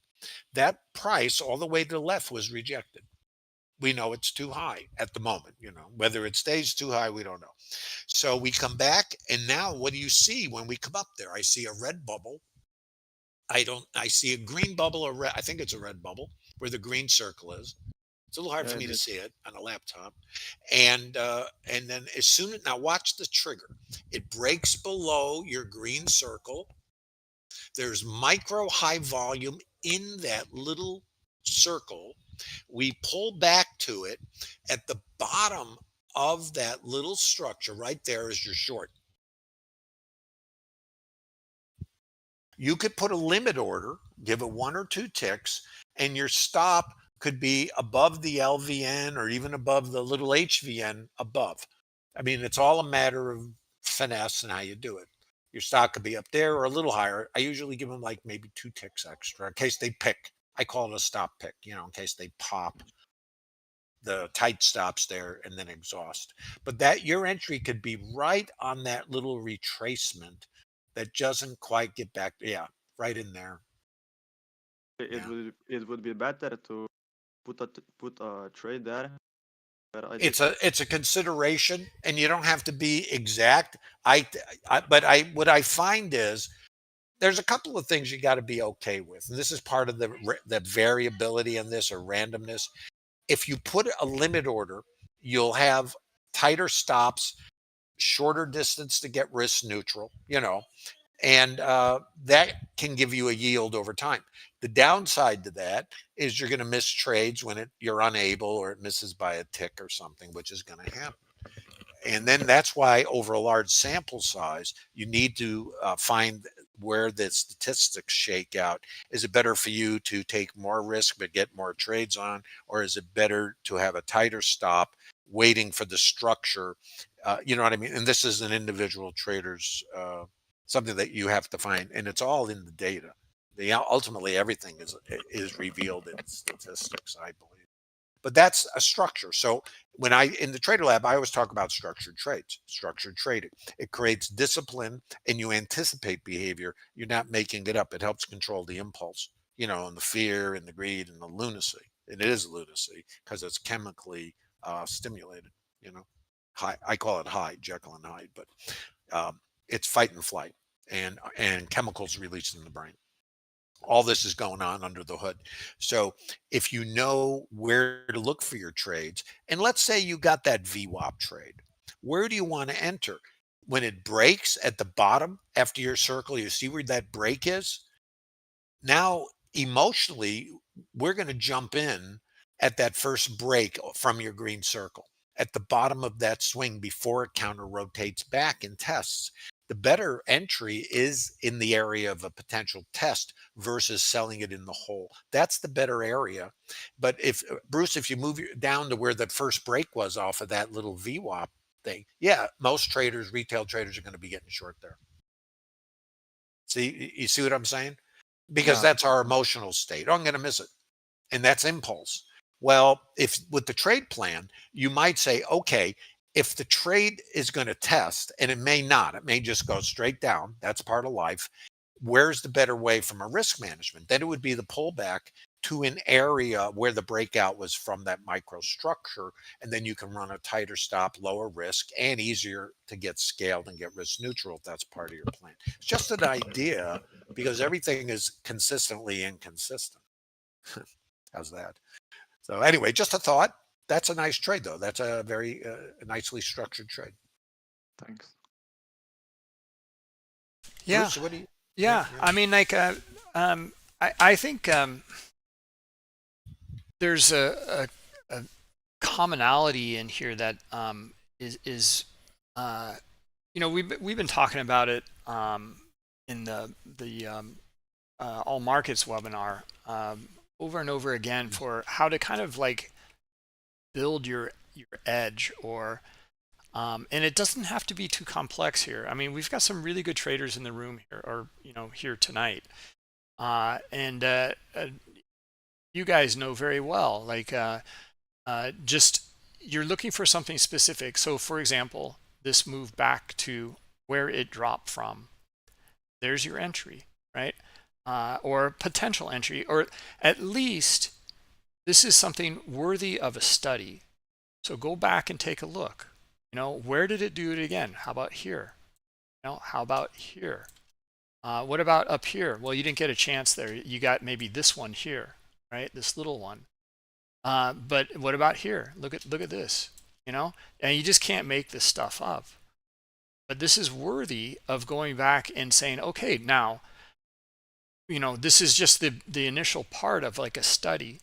That price all the way to the left was rejected. We know it's too high at the moment, whether it stays too high, we don't know. So we come back, and now what do you see when we come up there? I see a red bubble. I see a green bubble, or red, I think it's a red bubble where the green circle is. It's a little hard Yeah, for it me to is. see it on a laptop. And then as soon as, now watch the trigger. It breaks below your green circle. There's micro high volume in that little circle. We pull back to it. At the bottom of that little structure, right there is your short. You could put a limit order, give it 1 or 2 ticks, and your stop could be above the LVN or even above the little HVN above. I mean, it's all a matter of finesse and how you do it. Your stop could be up there or a little higher. I usually give them like maybe 2 ticks extra in case they pick. I call it a stop pick, in case they pop the tight stops there and then exhaust. But that your entry could be right on that little retracement that doesn't quite get back. Yeah, right in there. Yeah. It would be better to put a trade there where I did. It's a consideration, and you don't have to be exact. But what I find is there's a couple of things you got to be okay with. And this is part of the variability in this, or randomness. If you put a limit order, you'll have tighter stops, shorter distance to get risk neutral, and that can give you a yield over time. The downside to that is you're going to miss trades when you're unable, or it misses by a tick or something, which is going to happen. And then that's why over a large sample size, you need to find where the statistics shake out. Is it better for you to take more risk but get more trades on, or is it better to have a tighter stop waiting for the structure? You know what I mean? And this is an individual trader's something that you have to find, and it's all in the data. Ultimately, everything is revealed in statistics, I believe. But that's a structure. So in the trader lab, I always talk about structured trades, structured trading. It creates discipline, and you anticipate behavior. You're not making it up. It helps control the impulse, and the fear and the greed and the lunacy. And it is lunacy because it's chemically stimulated, high. I call it high, Jekyll and Hyde, but it's fight and flight, and chemicals released in the brain. All this is going on under the hood. So if you know where to look for your trades, and let's say you got that VWAP trade, where do you want to enter? When it breaks at the bottom after your circle, you see where that break is? Now, emotionally, we're going to jump in at that first break from your green circle at the bottom of that swing before it counter rotates back and tests. The better entry is in the area of a potential test versus selling it in the hole. That's the better area. But Bruce, if you move down to where the first break was off of that little VWAP thing, yeah, most traders, retail traders, are going to be getting short there. See, you see what I'm saying? Because Yeah. that's our emotional state. Oh, I'm going to miss it. And that's impulse. Well, if with the trade plan, you might say, okay, if the trade is going to test, and it may not, it may just go straight down. That's part of life. Where's the better way from a risk management? Then it would be the pullback to an area where the breakout was from that microstructure. And then you can run a tighter stop, lower risk, and easier to get scaled and get risk neutral if that's part of your plan. It's just an idea because everything is consistently inconsistent. How's that? So anyway, just a thought. That's a nice trade, though. That's a very nicely structured trade. Thanks. Yeah. Bruce, what do you? Yeah. I mean, like, I think there's a commonality in here that is we've been talking about it in the all markets webinar over and over again for how to kind of like build your edge, or and it doesn't have to be too complex here. I mean, we've got some really good traders in the room here, or here tonight, and you guys know very well, like just you're looking for something specific. So for example, this move back to where it dropped from, there's your entry, right? Or potential entry, or at least this is something worthy of a study. So go back and take a look. Where did it do it again? How about here? How about here? What about up here? Well, you didn't get a chance there. You got maybe this one here, right? This little one. But what about here? Look at this, and you just can't make this stuff up. But this is worthy of going back and saying, okay, now, this is just the initial part of like a study,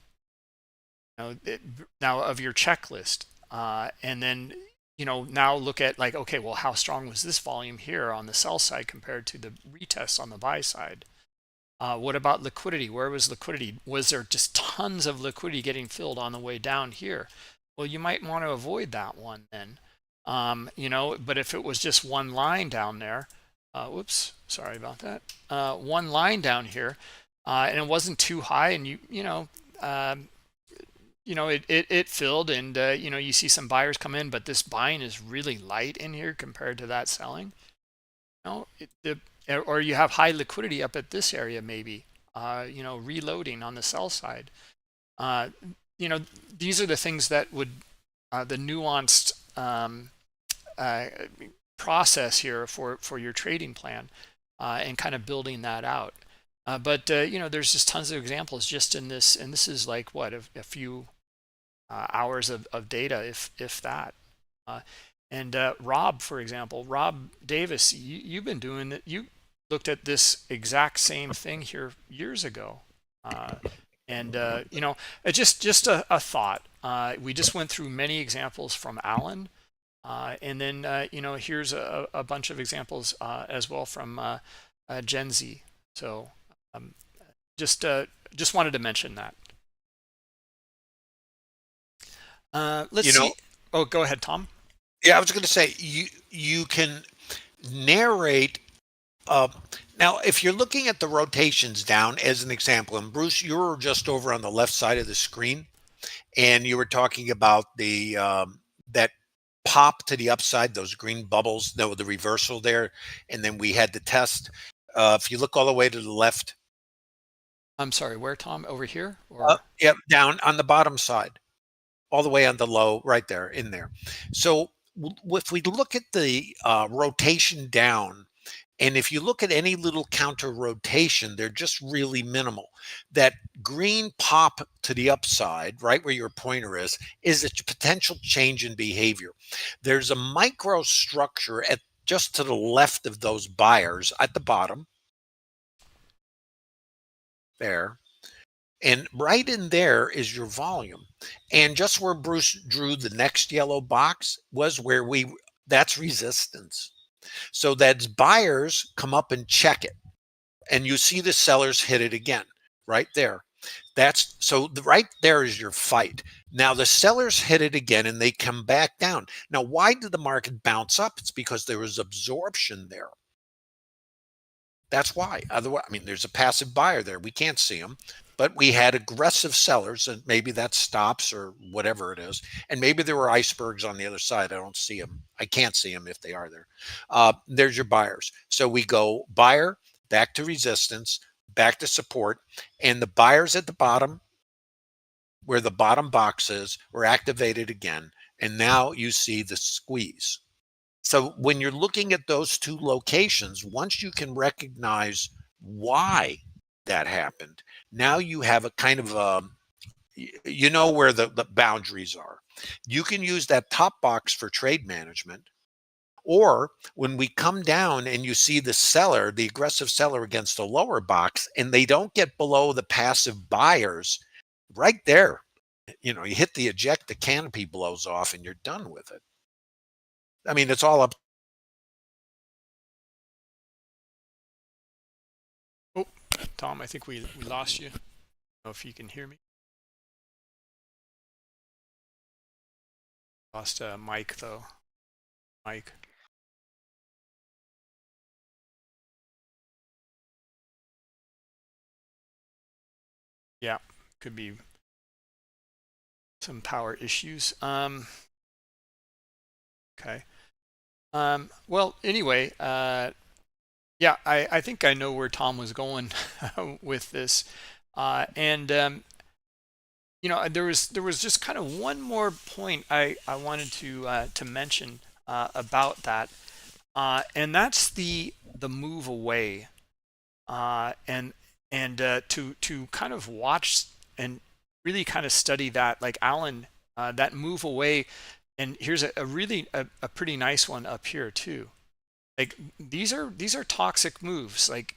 now of your checklist. And then, now look at like, okay, well, how strong was this volume here on the sell side compared to the retest on the buy side? What about liquidity? Where was liquidity? Was there just tons of liquidity getting filled on the way down here? Well, you might want to avoid that one then. But if it was just one line down there, whoops, sorry about that. One line down here, and it wasn't too high, and it filled, and you see some buyers come in, but this buying is really light in here compared to that selling. Or you have high liquidity up at this area, maybe, reloading on the sell side. These are the things that would, the nuanced process here for your trading plan, and kind of building that out. But there's just tons of examples just in this, and this is like what, a few hours of data, if that. And Rob, for example, Rob Davis, you've been doing that. You looked at this exact same thing here years ago. It's just a thought. We just went through many examples from Alan. And then, here's a bunch of examples as well from Gen Z. So just wanted to mention that. Let's see. Oh, go ahead, Tom. Yeah, I was going to say you can narrate. Now, if you're looking at the rotations down as an example, and Bruce, you were just over on the left side of the screen, and you were talking about the that pop to the upside, those green bubbles, the reversal there, and then we had the test. If you look all the way to the left. I'm sorry, where, Tom? Over here? Or? Yeah, down on the bottom side, all the way on the low, right there, in there. So if we look at the rotation down, and if you look at any little counter rotation, they're just really minimal. That green pop to the upside, right where your pointer is a potential change in behavior. There's a micro structure just to the left of those buyers at the bottom there. And right in there is your volume. And just where Bruce drew the next yellow box was where that's resistance. So that's buyers come up and check it. And you see the sellers hit it again, right there. Right there is your fight. Now the sellers hit it again and they come back down. Now, why did the market bounce up? It's because there was absorption there. That's why. Otherwise, there's a passive buyer there. We can't see them, but we had aggressive sellers, and maybe that stops or whatever it is. And maybe there were icebergs on the other side. I don't see them. I can't see them if they are there. There's your buyers. So we go buyer, back to resistance, back to support, and the buyers at the bottom, where the bottom box is, were activated again. And now you see the squeeze. So when you're looking at those two locations, once you can recognize why that happened, now you have a kind of where the boundaries are. You can use that top box for trade management, or when we come down and you see the aggressive seller against the lower box, and they don't get below the passive buyers, right there, you hit the eject, the canopy blows off, and you're done with it. It's all up. Oh, Tom, I think we lost you. I don't know if you can hear me. Lost Mike, though. Mike. Yeah, could be some power issues. Okay. Well, anyway, yeah, I think I know where Tom was going with this. And there was just kind of one more point I wanted to mention about that, and that's the move away, and to kind of watch and really kind of study that, like Alan, that move away. And here's a really a pretty nice one up here too. Like these are toxic moves. Like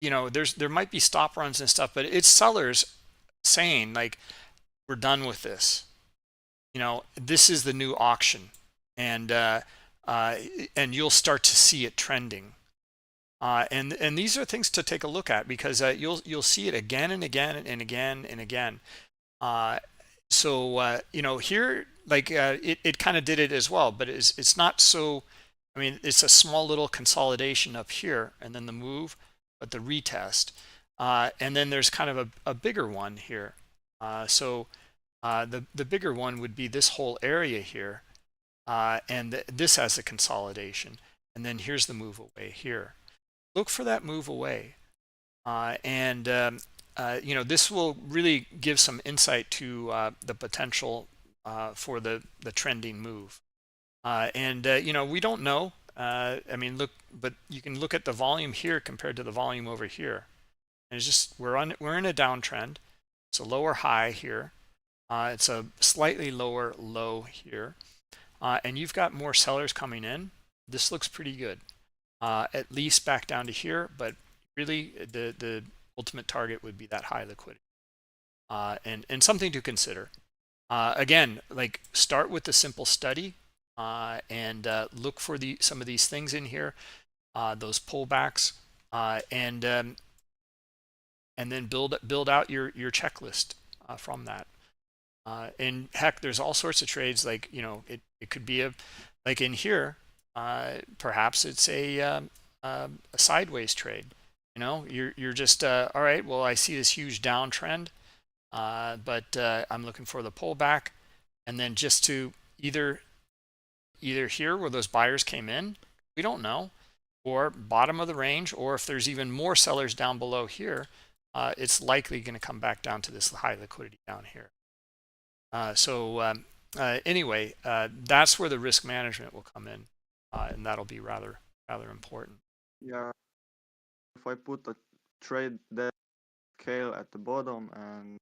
there might be stop runs and stuff, but it's sellers saying like, we're done with this. This is the new auction, and and you'll start to see it trending. And these are things to take a look at, because you'll see it again and again and again and again. So here, like it kind of did it as well, but it's not so. I mean, it's a small little consolidation up here, and then the move, but the retest, and then there's kind of a bigger one here. So the bigger one would be this whole area here, and this has a consolidation, and then here's the move away here. Look for that move away, and this will really give some insight to the potential for the trending move. And we don't know. I mean, look, but you can look at the volume here compared to the volume over here, and it's just we're in a downtrend. It's a lower high here. It's a slightly lower low here, and you've got more sellers coming in. This looks pretty good, at least back down to here. But really, the ultimate target would be that high liquidity, and something to consider. Again, like start with the simple study, and look for some of these things in here, those pullbacks, and then build out your checklist from that. And heck, there's all sorts of trades. Like it could be like in here, perhaps it's a sideways trade. You're just all right. Well, I see this huge downtrend, but I'm looking for the pullback, and then just to either here where those buyers came in, we don't know, or bottom of the range, or if there's even more sellers down below here, it's likely going to come back down to this high liquidity down here. Anyway, that's where the risk management will come in, and that'll be rather important. Yeah, if I put a trade that scale at the bottom and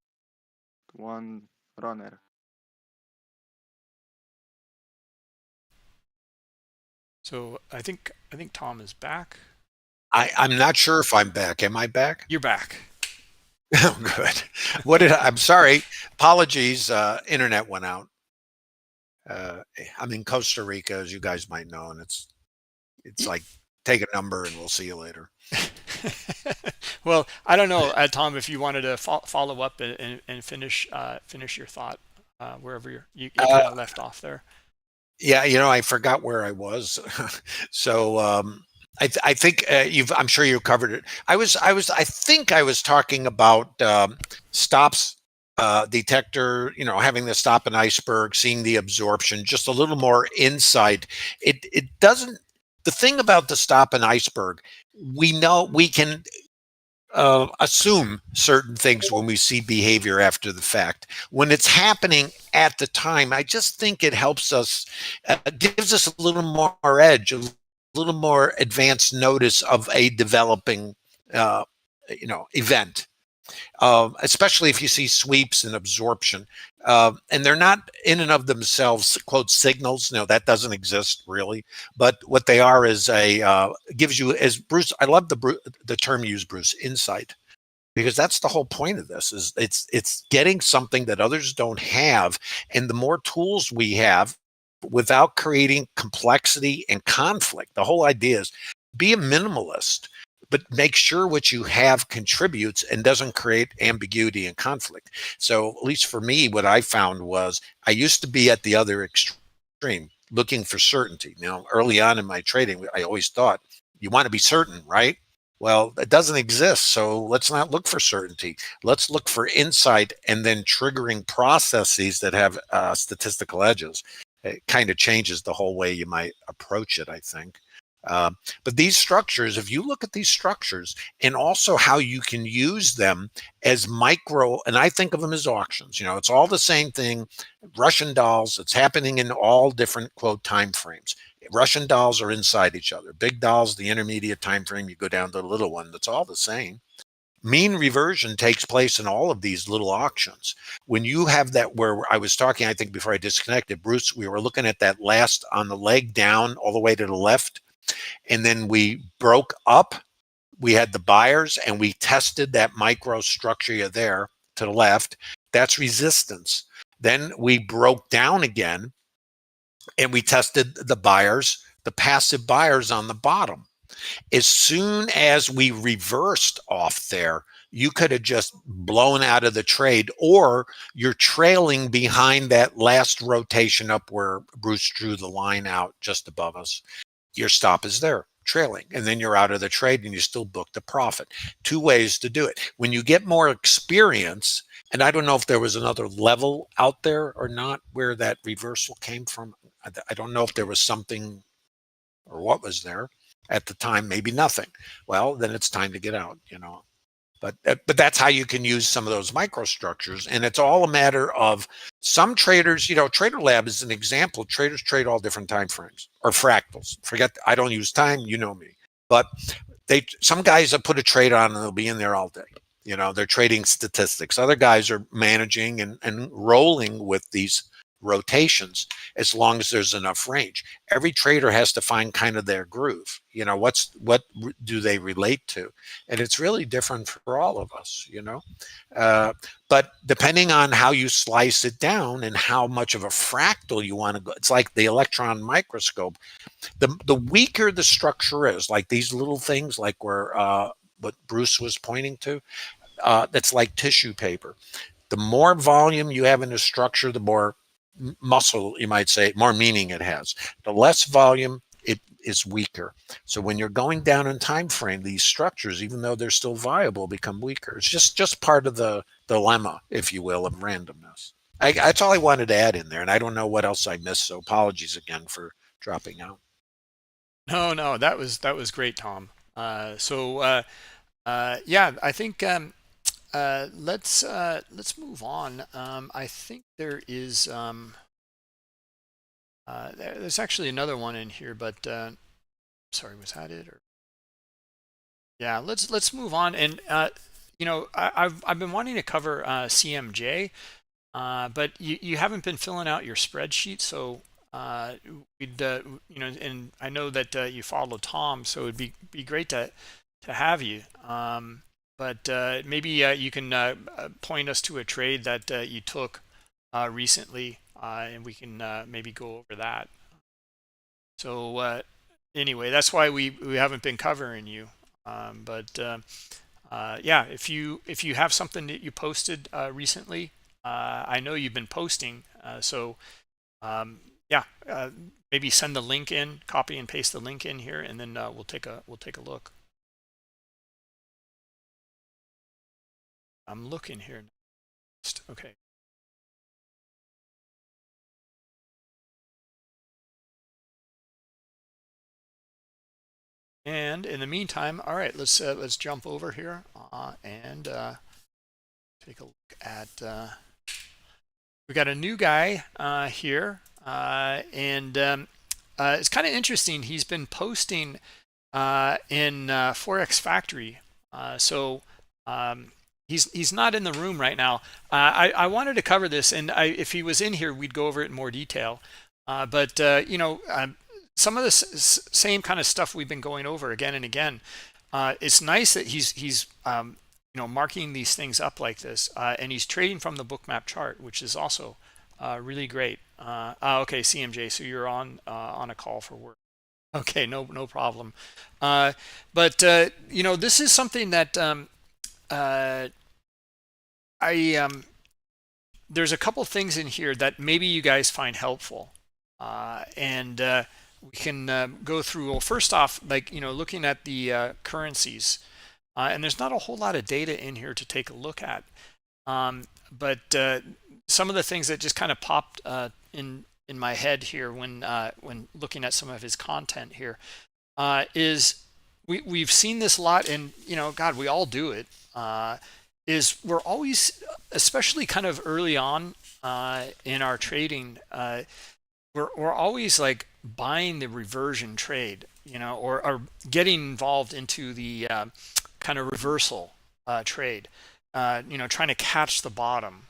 one runner. So I think Tom is back. I'm not sure if I'm back. Am I back? You're back. Oh, good. I'm sorry. Apologies. Internet went out. I'm in Costa Rica, as you guys might know, and it's like take a number and we'll see you later. Well, I don't know, Tom, if you wanted to follow up and finish your thought wherever you kind of left off there. Yeah, I forgot where I was. So I think I'm sure you covered it. I think I was talking about stops detector, having the stop an iceberg, seeing the absorption, just a little more insight. It doesn't. The thing about the stop an iceberg, we know we can assume certain things when we see behavior after the fact. When it's happening at the time, I just think it helps us, gives us a little more edge, a little more advanced notice of a developing, event. Especially if you see sweeps and absorption, and they're not in and of themselves quote signals. No, that doesn't exist really. But what they are is gives you, as Bruce, I love the term you use, Bruce, insight, because that's the whole point of this. Is it's getting something that others don't have, and the more tools we have, without creating complexity and conflict. The whole idea is be a minimalist, but make sure what you have contributes and doesn't create ambiguity and conflict. So at least for me, what I found was I used to be at the other extreme, looking for certainty. Now, early on in my trading, I always thought you want to be certain, right? Well, it doesn't exist. So let's not look for certainty. Let's look for insight and then triggering processes that have statistical edges. It kind of changes the whole way you might approach it, I think. But these structures, if you look at these structures and also how you can use them as micro, and I think of them as auctions, it's all the same thing. Russian dolls, it's happening in all different quote time frames. Russian dolls are inside each other. Big dolls, the intermediate time frame, you go down to the little one. That's all the same. Mean reversion takes place in all of these little auctions. When you have that, where I was talking, I think before I disconnected, Bruce, we were looking at that last on the leg down all the way to the left. And then we broke up. We had the buyers and we tested that microstructure there to the left. That's resistance. Then we broke down again and we tested the buyers, the passive buyers on the bottom. As soon as we reversed off there, you could have just blown out of the trade, or you're trailing behind that last rotation up where Bruce drew the line out just above us. Your stop is there, trailing, and then you're out of the trade and you still booked a profit. Two ways to do it. When you get more experience, and I don't know if there was another level out there or not where that reversal came from. I don't know if there was something or what was there at the time, maybe nothing. Well, then it's time to get out, But that's how you can use some of those microstructures. And it's all a matter of some traders, Trader Lab is an example. Traders trade all different time frames or fractals. I don't use time, you know me. But some guys have put a trade on and they'll be in there all day. They're trading statistics. Other guys are managing and rolling with these rotations as long as there's enough range. Every trader has to find kind of their groove. What do they relate to? And it's really different for all of us, but depending on how you slice it down and how much of a fractal you want to go, it's like the electron microscope. The weaker the structure is, like these little things, like where what Bruce was pointing to, that's like tissue paper. The more volume you have in a structure, the more muscle, you might say, more meaning it has. The less volume, it is weaker. So when you're going down in time frame, these structures, even though they're still viable, become weaker. It's just part of the dilemma, if you will, of randomness. That's all I wanted to add in there, and I don't know what else I missed, so apologies again for dropping out. No, that was great, Tom. Yeah, I think let's move on. I think there is there's actually another one in here, but sorry, was that it? Or yeah, let's move on. And I've been wanting to cover CMJ, but you haven't been filling out your spreadsheet, so we'd and I know that you follow Tom, so it'd be great to have you. But maybe you can point us to a trade that you took recently, and we can maybe go over that. So anyway, that's why we haven't been covering you. Yeah, if you have something that you posted recently, I know you've been posting. Yeah, maybe send the link in, copy and paste the link in here, and then we'll take a look. I'm looking here next. Okay. And in the meantime, all right, let's jump over here and take a look at. We got a new guy here, and it's kind of interesting. He's been posting in Forex Factory, so. He's not in the room right now. I wanted to cover this, and if he was in here, we'd go over it in more detail. But some of the same kind of stuff we've been going over again and again. It's nice that he's marking these things up like this, and he's trading from the Bookmap chart, which is also really great. Okay, CMJ, so you're on a call for work. Okay, no problem. But this is something that. There's a couple things in here that maybe you guys find helpful, and we can go through. Well, first off, looking at the currencies, and there's not a whole lot of data in here to take a look at, but some of the things that just kind of popped in my head here when looking at some of his content here. is we've seen this a lot, and God, we all do it. Is we're always, especially kind of early on in our trading, we're always like buying the reversion trade, or getting involved into the kind of reversal trade, trying to catch the bottom.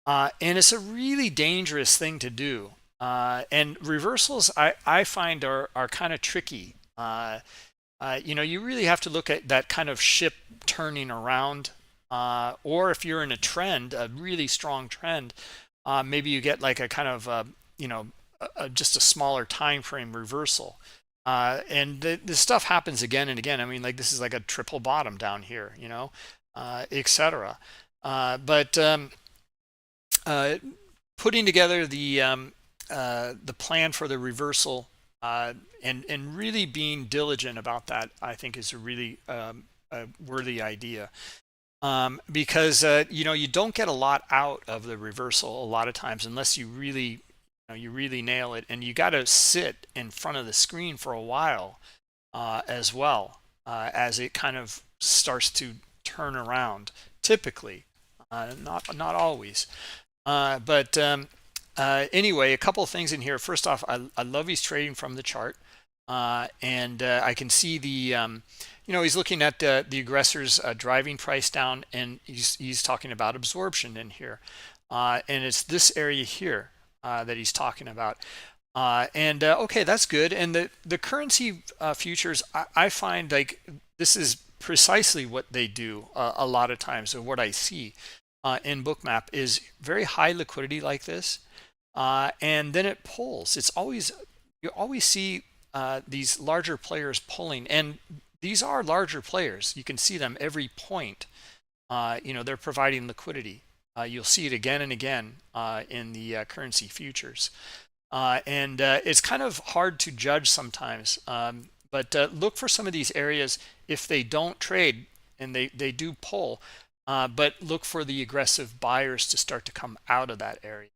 And it's a really dangerous thing to do. And reversals, I find are kind of tricky. You really have to look at that kind of ship turning around, or if you're in a trend, a really strong trend, maybe you get like a kind of just a smaller time frame reversal. And this stuff happens again and again. I mean, like this is like a triple bottom down here, etc. But putting together the plan for the reversal, and really being diligent about that, I think is a really a worthy idea. Because you don't get a lot out of the reversal a lot of times unless you really nail it, and you got to sit in front of the screen for a while as well, as it kind of starts to turn around. Typically, not always. But anyway, a couple of things in here. First off, I love he's trading from the chart, and I can see he's looking at the aggressor's driving price down, and he's talking about absorption in here, and it's this area here that he's talking about. Okay, that's good. And the currency futures, I find like this is precisely what they do a lot of times, and what I see in Bookmap is very high liquidity like this, and then it pulls. You always see these larger players pulling, and these are larger players. You can see them every point. They're providing liquidity. You'll see it again and again in the currency futures, and it's kind of hard to judge sometimes. But look for some of these areas if they don't trade and they do pull. But look for the aggressive buyers to start to come out of that area.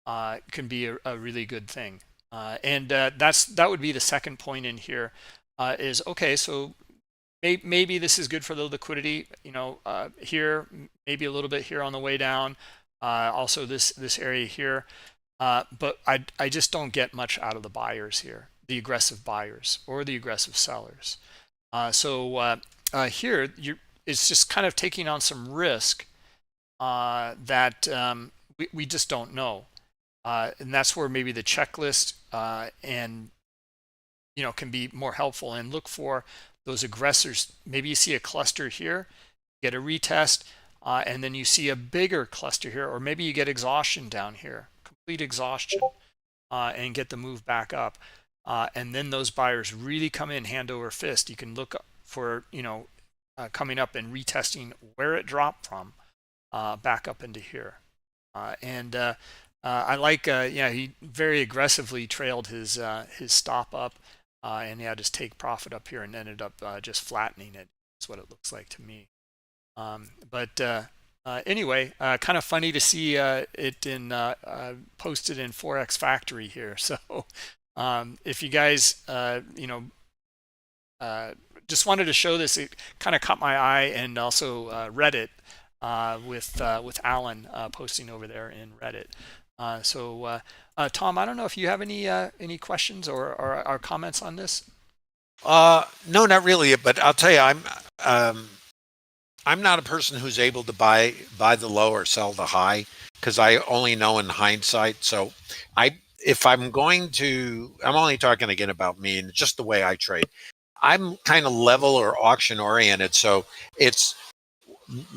It can be a really good thing. And that would be the second point in here. Is okay. So maybe this is good for the liquidity. Here, maybe a little bit here on the way down. Also this area here. But I just don't get much out of the buyers here, the aggressive buyers or the aggressive sellers. So here it's just kind of taking on some risk that we just don't know, and that's where maybe the checklist and can be more helpful, and look for those aggressors. Maybe you see a cluster here, get a retest, and then you see a bigger cluster here, or maybe you get exhaustion down here, complete exhaustion, and get the move back up, and then those buyers really come in hand over fist. You can look for coming up and retesting where it dropped from, back up into here. And I like, he very aggressively trailed his stop up, and he had his take profit up here and ended up just flattening it. That's what it looks like to me. But anyway, kind of funny to see it posted in Forex Factory here. So if you guys, just wanted to show this. It kind of caught my eye, and also Reddit with Alan posting over there in Reddit. So Tom, I don't know if you have any questions or comments on this. No, not really. But I'll tell you, I'm not a person who's able to buy the low or sell the high, because I only know in hindsight. So if I'm only talking again about me and just the way I trade. I'm kind of level or auction oriented. So it's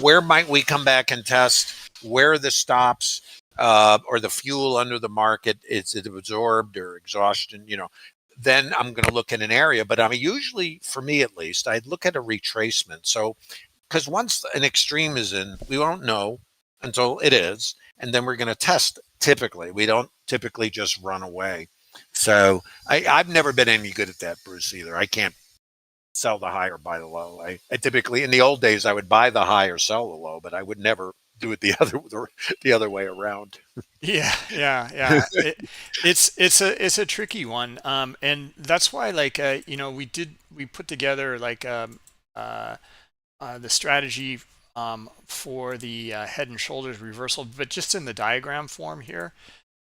where might we come back and test, where are the stops, or the fuel under the market, is it absorbed or exhaustion, then I'm going to look at an area. But I'm usually, for me at least, I'd look at a retracement. So, because once an extreme is in, we won't know until it is, and then we're going to test. Typically, we don't typically just run away. So I've never been any good at that, Bruce, either. I can't sell the high or buy the low. I typically, in the old days, I would buy the high or sell the low, but I would never do it the other way around. Yeah. It's a tricky one, and that's why, like, we put together like the strategy for the head and shoulders reversal, but just in the diagram form here.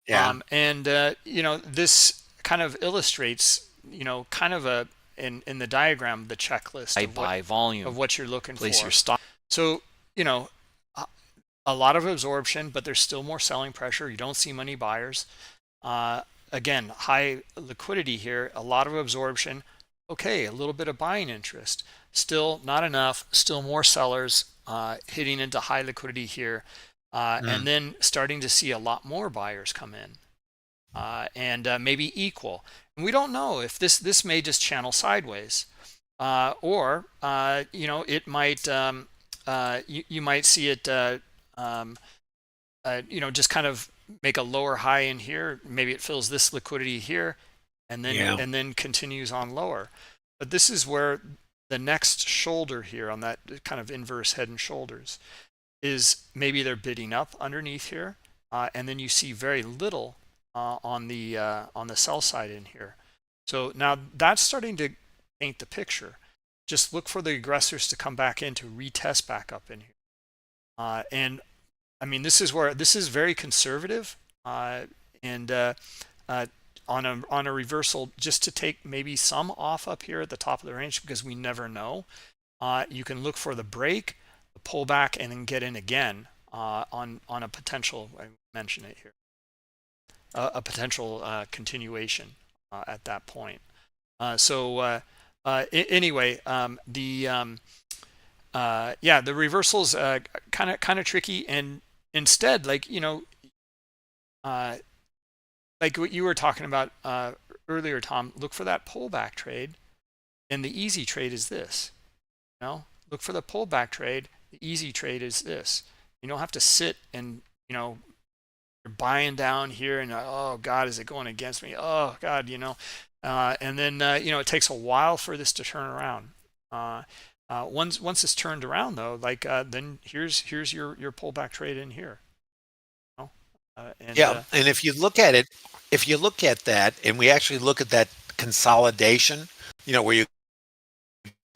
Yeah. And this kind of illustrates, kind of in the diagram, the checklist of by volume of what you're looking place for. your stop. So, a lot of absorption, but there's still more selling pressure. You don't see many buyers. Again, high liquidity here, a lot of absorption. Okay, a little bit of buying interest. Still not enough. Still more sellers hitting into high liquidity here. And then starting to see a lot more buyers come in, and maybe equal. And we don't know if this may just channel sideways, or it might you might see it just kind of make a lower high in here. Maybe it fills this liquidity here, and then continues on lower. But this is where the next shoulder here on that kind of inverse head and shoulders is maybe they're bidding up underneath here, and then you see very little on the sell side in here. So now that's starting to paint the picture. Just look for the aggressors to come back in to retest back up in here. And I mean, this is very conservative, and on a reversal, just to take maybe some off up here at the top of the range, because we never know. You can look for the break, the pullback, and then get in again on a potential. I mention it here, a potential continuation at that point. Anyway, the reversals kind of tricky, and instead, like like what you were talking about earlier, Tom, look for that pullback trade, and the easy trade is this. Look for the pullback trade. The easy trade is this. You don't have to sit and you're buying down here and oh God, is it going against me? Oh God, and then it takes a while for this to turn around. Once it's turned around though, like then here's your pullback trade in here. And if you look at that, and we actually look at that consolidation, where you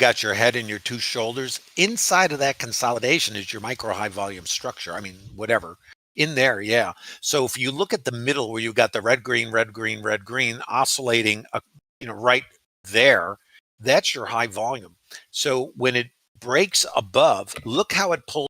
got your head and your two shoulders, inside of that consolidation is your micro high volume structure. I mean, whatever in there. Yeah. So if you look at the middle where you've got the red, green oscillating, right there, that's your high volume. So when it breaks above, look how it pulls.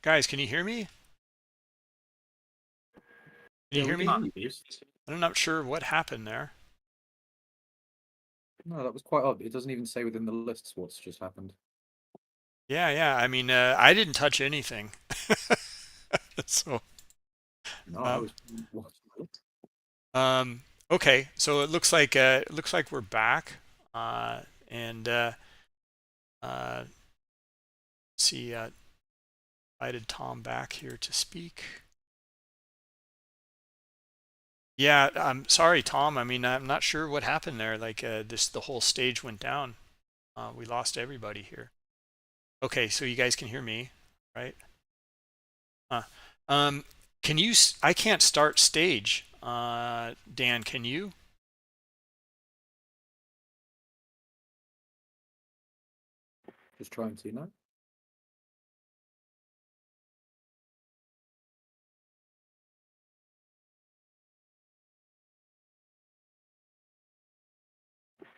Guys, can you hear me? Can you hear me? I'm not sure what happened there. No, that was quite odd. It doesn't even say within the lists what's just happened. Yeah. I mean, I didn't touch anything. So. No, I was watching. Okay, so it looks like we're back, and see, invited Tom back here to speak. Yeah, I'm sorry, Tom. I mean, I'm not sure what happened there. Like, the whole stage went down. We lost everybody here. Okay, so you guys can hear me, right? Can you? I can't start stage. Dan, can you? Just trying to, no?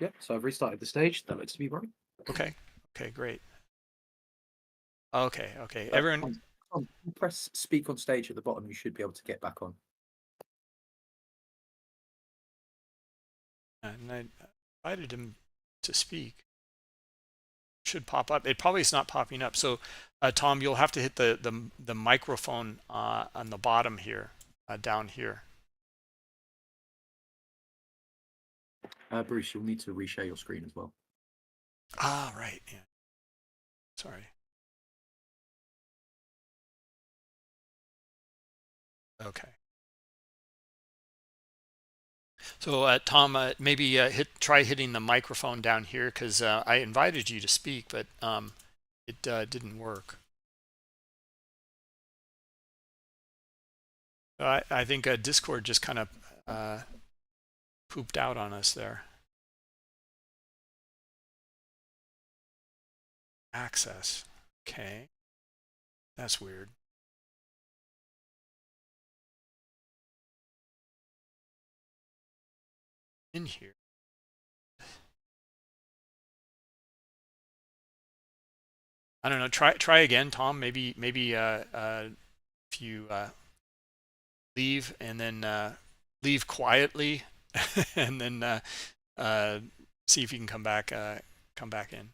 Yep, so I've restarted the stage. That looks to be right. Okay, great. Okay. Everyone, press speak on stage at the bottom. You should be able to get back on. And I invited him to speak. Should pop up. It probably is not popping up. So, Tom, you'll have to hit the microphone on the bottom here, down here. Bruce, you'll need to reshare your screen as well. Ah, right. Yeah. Sorry. Okay. So, Tom, maybe try hitting the microphone down here, because I invited you to speak, but it didn't work. I think Discord just kind of pooped out on us there. Access. Okay. That's weird. In here. I don't know. Try again, Tom. Maybe if you leave and then leave quietly, and then see if you can come back in.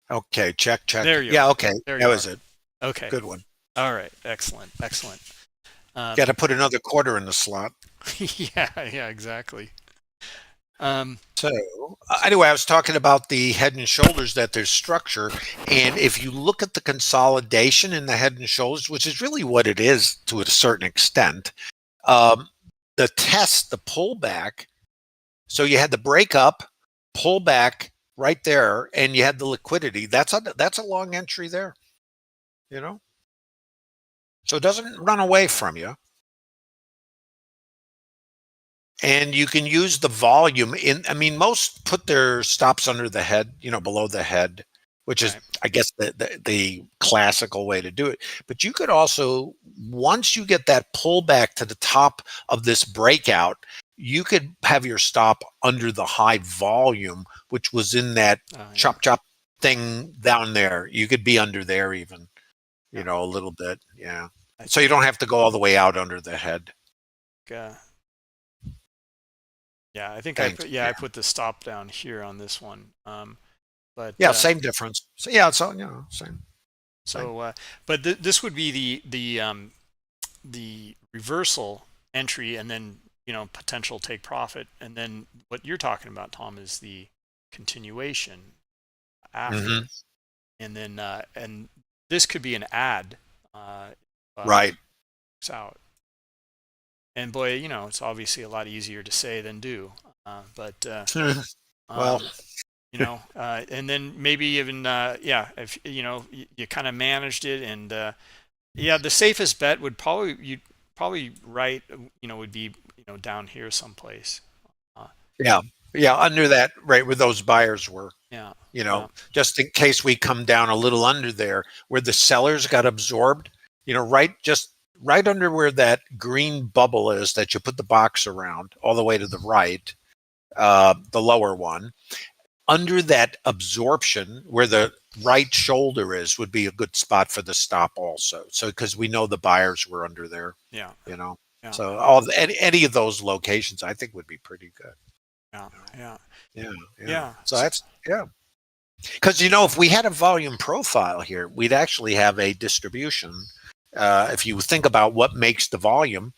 Okay, check. There you Yeah, are. okay. There That you was are. it. Okay. Good one. All right. Excellent. Got to put another quarter in the slot. Yeah, exactly. So anyway, I was talking about the Head and Shoulders, that there's structure, and if you look at the consolidation in the Head and Shoulders, which is really what it is to a certain extent, the test, the pullback. So you had the break up, pull back right there, and you had the liquidity. That's a long entry there, you know. So it doesn't run away from you. And you can use the volume I mean, most put their stops under the head, below the head, which is, Right. I guess, the classical way to do it. But you could also, once you get that pullback to the top of this breakout, you could have your stop under the high volume, which was in that Yeah. chop thing down there. You could be under there even, a little bit. Yeah. So you don't have to go all the way out under the head. Yeah, I think Thanks. I put the stop down here on this one. But yeah, same difference. So yeah, it's all, same. So, but this would be the reversal entry, and then potential take profit, and then what you're talking about, Tom, is the continuation after, and then and this could be an add, right? Out. And boy, it's obviously a lot easier to say than do, but well. And then maybe even if you kind of managed it, and the safest bet would you'd probably write would be down here someplace. Yeah, under that, right where those buyers were. Just in case we come down a little under there where the sellers got absorbed, right under where that green bubble is that you put the box around, all the way to the right, the lower one. Under that absorption where the right shoulder is would be a good spot for the stop also. So because we know the buyers were under there. Yeah. So any of those locations I think would be pretty good. Yeah. So that's because if we had a volume profile here, we'd actually have a distribution. If you think about what makes the volume,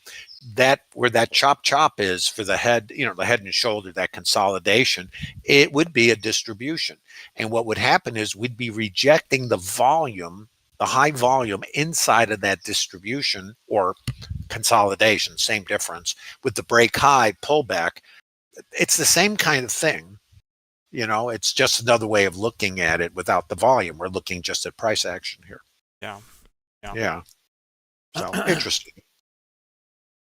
that where that chop is for the head, the head and shoulder, that consolidation, it would be a distribution. And what would happen is we'd be rejecting the volume, the high volume inside of that distribution or consolidation, same difference with the break high pullback. It's the same kind of thing. It's just another way of looking at it without the volume. We're looking just at price action here. Yeah. So interesting.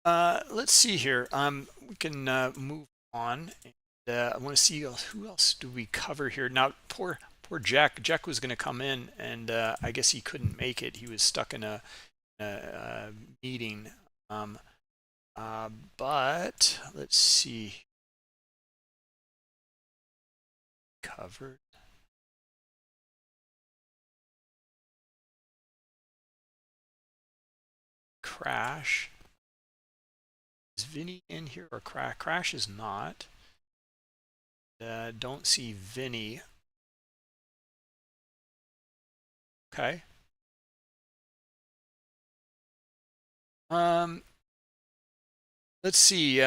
Let's see here. We can move on. And, I want to see who else do we cover here. Now, poor Jack. Jack was going to come in, and I guess he couldn't make it. He was stuck in a meeting. But let's see. Covered. Crash. Is Vinny in here, or Crash is not? don't see Vinny. Okay. Let's see.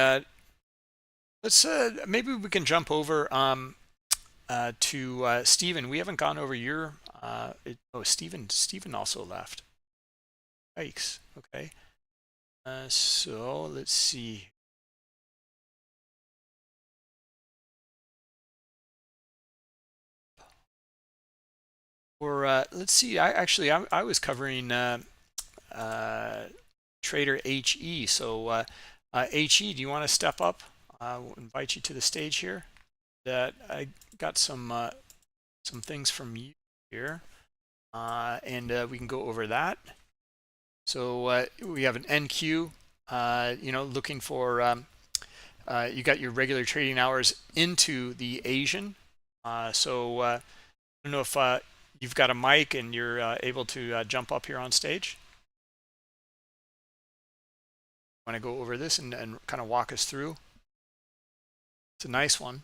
Maybe we can jump over to Stephen. We haven't gone over your. Oh, Stephen also left. Yikes. Okay. So let's see. Or let's see. I was covering trader HE. So HE, do you want to step up? We'll invite you to the stage here. That I got some things from you here, and we can go over that. So we have an NQ. Looking for you got your regular trading hours into the Asian. So I don't know if you've got a mic and you're able to jump up here on stage. Want to go over this and kind of walk us through? It's a nice one.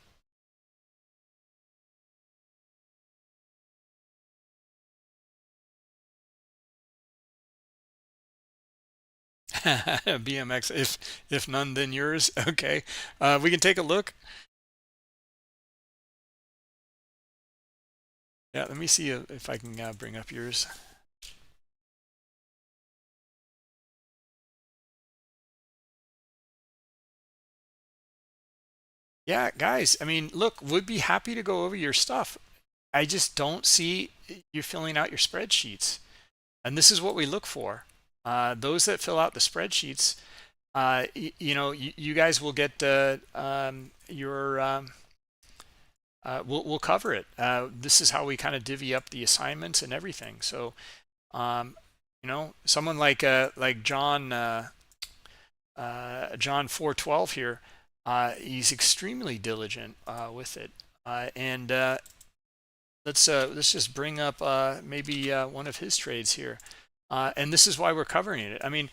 BMX, if none, then yours. Okay, we can take a look. Yeah, let me see if I can bring up yours. Yeah, guys, I mean, look, would be happy to go over your stuff. I just don't see you filling out your spreadsheets. And this is what we look for. Those that fill out the spreadsheets, you guys will get we'll cover it. This is how we kind of divvy up the assignments and everything. So, someone like John 412 here, he's extremely diligent with it. And let's just bring up maybe one of his trades here. And this is why we're covering it. I mean,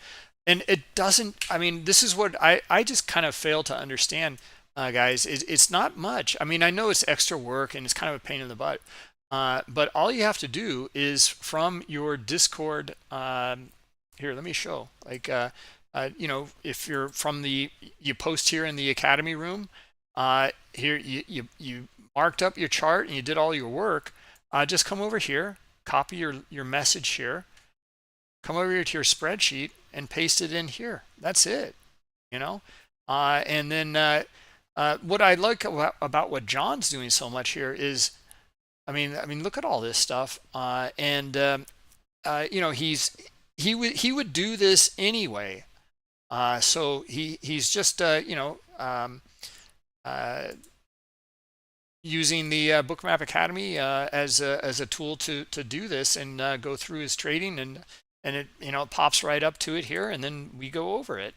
and it doesn't, I mean, this is what I just kind of fail to understand, guys. It's not much. I mean, I know it's extra work and it's kind of a pain in the butt. But all you have to do is from your Discord, here, let me show. Like, if you're from you post here in the Academy room, here you marked up your chart and you did all your work. Just come over here, copy your message here, come over here to your spreadsheet and paste it in here. That's it, and then what I like about what John's doing so much here is, I mean, look at all this stuff, and he would do this anyway. So he's just using the Bookmap Academy as a tool to do this and go through his trading, and it it pops right up to it here, and then we go over it.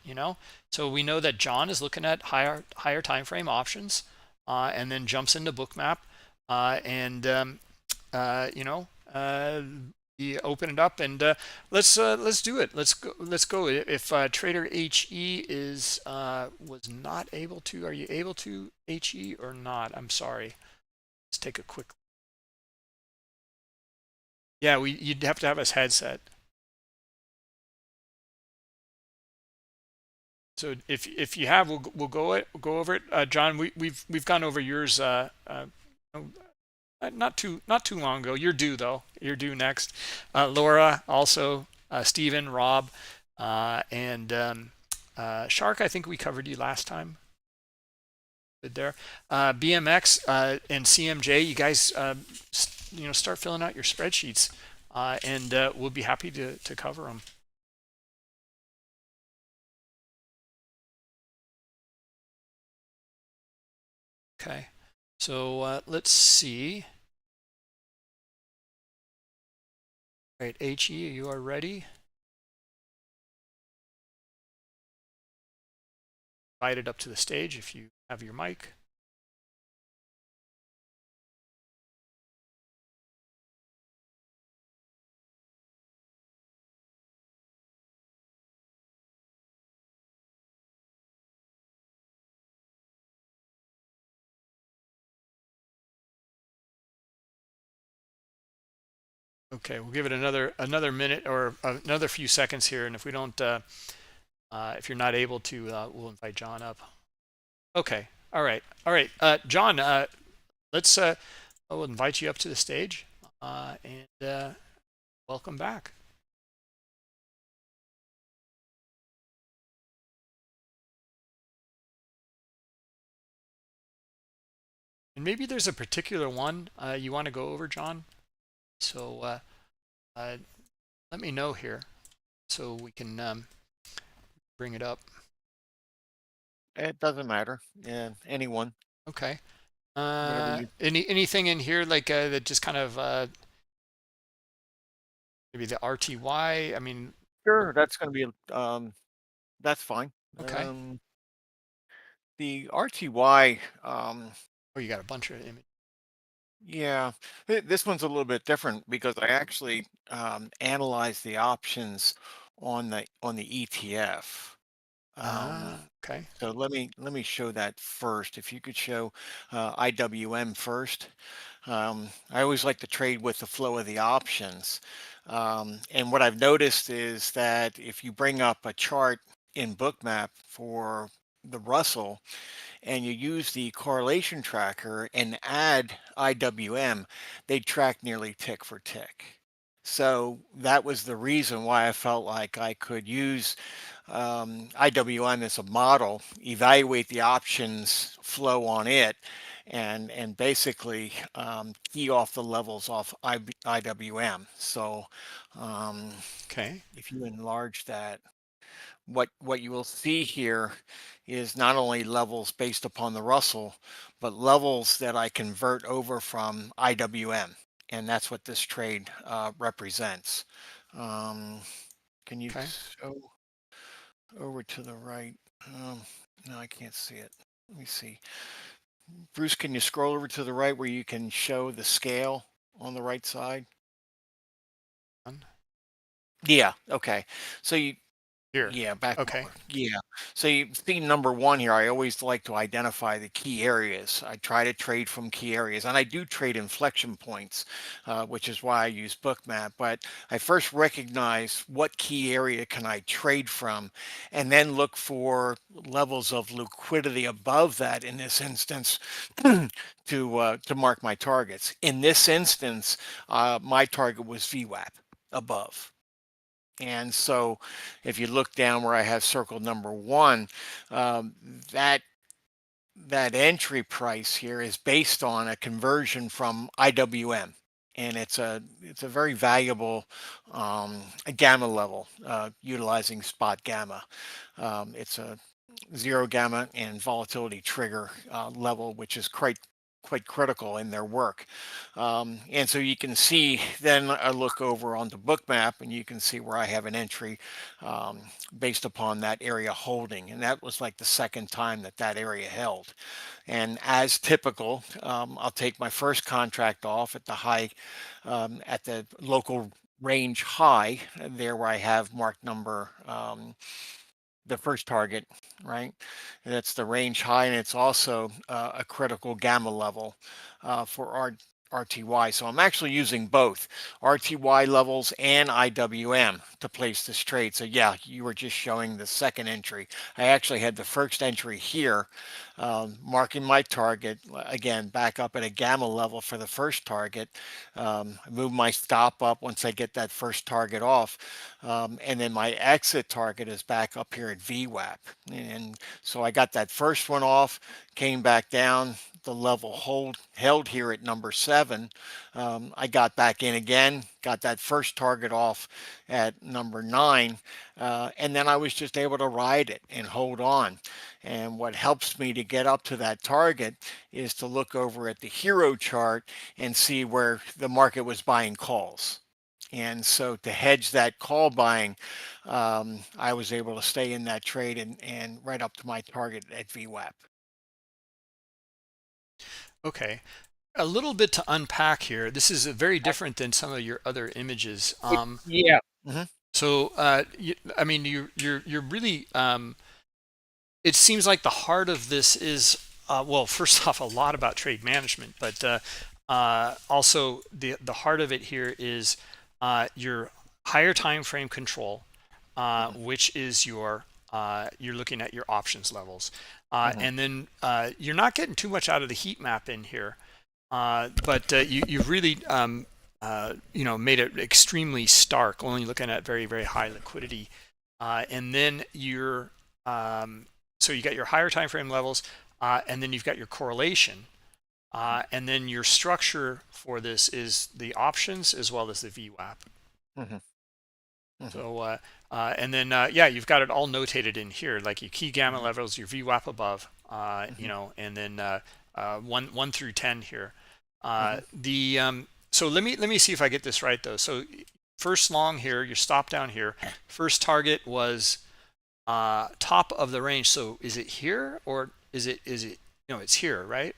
So we know that John is looking at higher time frame options, and then jumps into Bookmap, and you open it up, and let's do it. Let's go. If Trader HE was not able to, are you able to HE or not? I'm sorry. Let's take a quick. Yeah, you'd have to have his headset. So if you have, we'll go over it. John, we've gone over yours. Not too long ago. You're due though. You're due next. Laura also, Stephen, Rob, and Shark. I think we covered you last time. Good there. BMX and CMJ. You guys, start filling out your spreadsheets, and we'll be happy to cover them. Okay. So let's see. All right, HE, you are ready. Invite it up to the stage if you have your mic. Okay, we'll give it another minute or another few seconds here, and if we don't, if you're not able to, we'll invite John up. Okay, all right, John. Let's. I'll invite you up to the stage, and welcome back. And maybe there's a particular one you want to go over, John. So let me know here, so we can bring it up. It doesn't matter. Yeah, anyone. Okay. Whatever you. Anything in here like that just kind of maybe the RTY? I mean, Sure, that's going to be that's fine. okay. The RTY, Oh, you got a bunch of images. yeah, this one's a little bit different because I actually analyzed the options on the ETF. Okay. So let me show that first. If you could show IWM first. I always like to trade with the flow of the options. And what I've noticed is that if you bring up a chart in Bookmap for the Russell and you use the correlation tracker and add IWM, they track nearly tick for tick. So that was the reason why I felt like I could use IWM as a model, evaluate the options flow on it, and basically key off the levels off IWM. So Okay. if you enlarge that, what you will see here is not only levels based upon the Russell, but levels that I convert over from IWM, and that's what this trade represents. Can you Okay. show over to the right? No, I can't see it. Let me see. Bruce, can you scroll over to the right where you can show the scale on the right side? Yeah, okay. So you, Here. yeah, back Okay. over. Yeah. So you see number one here, I always like to identify the key areas. I try to trade from key areas, and I do trade inflection points, which is why I use Bookmap. But I first recognize what key area can I trade from, and then look for levels of liquidity above that in this instance to mark my targets. In this instance, my target was VWAP above. And so if you look down where I have circled number one, um, that that entry price here is based on a conversion from IWM. And it's a very valuable a gamma level utilizing spot gamma. It's a zero gamma and volatility trigger level, which is quite critical in their work. And so you can see, then I look over onto Bookmap and you can see where I have an entry based upon that area holding. And that was like the second time that area held. And as typical, I'll take my first contract off at the high, at the local range high there where I have marked number the first target, right? And that's the range high, and it's also a critical gamma level for our RTY. So I'm actually using both RTY levels and IWM to place this trade. So yeah, you were just showing the second entry. I actually had the first entry here, marking my target, again, back up at a gamma level for the first target. I move my stop up once I get that first target off. And then my exit target is back up here at VWAP. And so I got that first one off, came back down, the level held here at number 7. I got back in again, got that first target off at number 9, and then I was just able to ride it and hold on. And what helps me to get up to that target is to look over at the hero chart and see where the market was buying calls. And so to hedge that call buying, I was able to stay in that trade and right up to my target at VWAP. Okay. A little bit to unpack here. This is very different than some of your other images. Yeah. Mhm. So I mean, you're really. It seems like the heart of this is well, first off, a lot about trade management, but also the heart of it here is your higher time frame control, which is your you're looking at your options levels, and then you're not getting too much out of the heat map in here, but you've really made it extremely stark, only looking at very, very high liquidity, and then you're so you got your higher time frame levels, and then you've got your correlation, and then your structure for this is the options as well as the VWAP. So and then yeah, you've got it all notated in here, like your key gamma levels, your VWAP above, and then 1 through 10 here. So let me see if I get this right though. So first long here, your stop down here, first target was top of the range. So is it here, or is it it's here, right?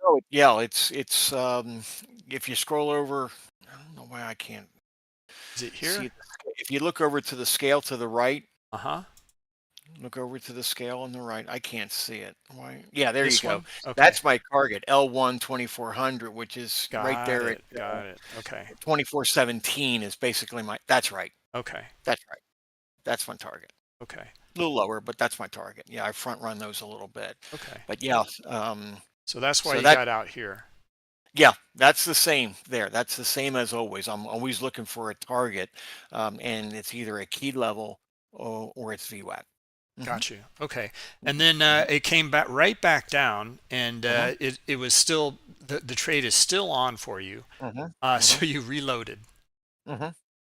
Oh, yeah, it's if you scroll over, I don't know why I can't Is it see here? it. If you look over to the scale to the right, Look over to the scale on the right, I can't see it. Why? Yeah, there you this go. one. Okay, That's my target, L1 2400, which is right there at got it. Okay, 2417 is basically that's right. okay, That's right. That's my target. okay, A little lower, but that's my target. Yeah, I front run those a little bit. okay. But yeah, So that's why so you that got out here. yeah, that's the same there. That's the same as always. I'm always looking for a target, and it's either a key level or it's VWAP. Got you. Okay. And then it came back right back down, and it was still the trade is still on for you. So you reloaded.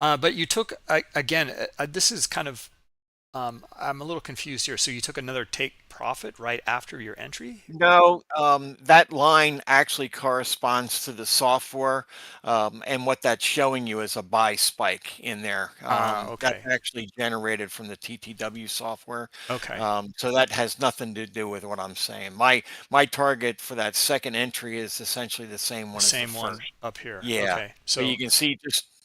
But you took again. This is kind of I'm a little confused here. So you took another take profit right after your entry? No, that line actually corresponds to the software, and what that's showing you is a buy spike in there. That's Okay. actually generated from the TTW software. Okay. So that has nothing to do with what I'm saying. My target for that second entry is essentially the same one as the Same one first. up here. Yeah. Okay. So So you can see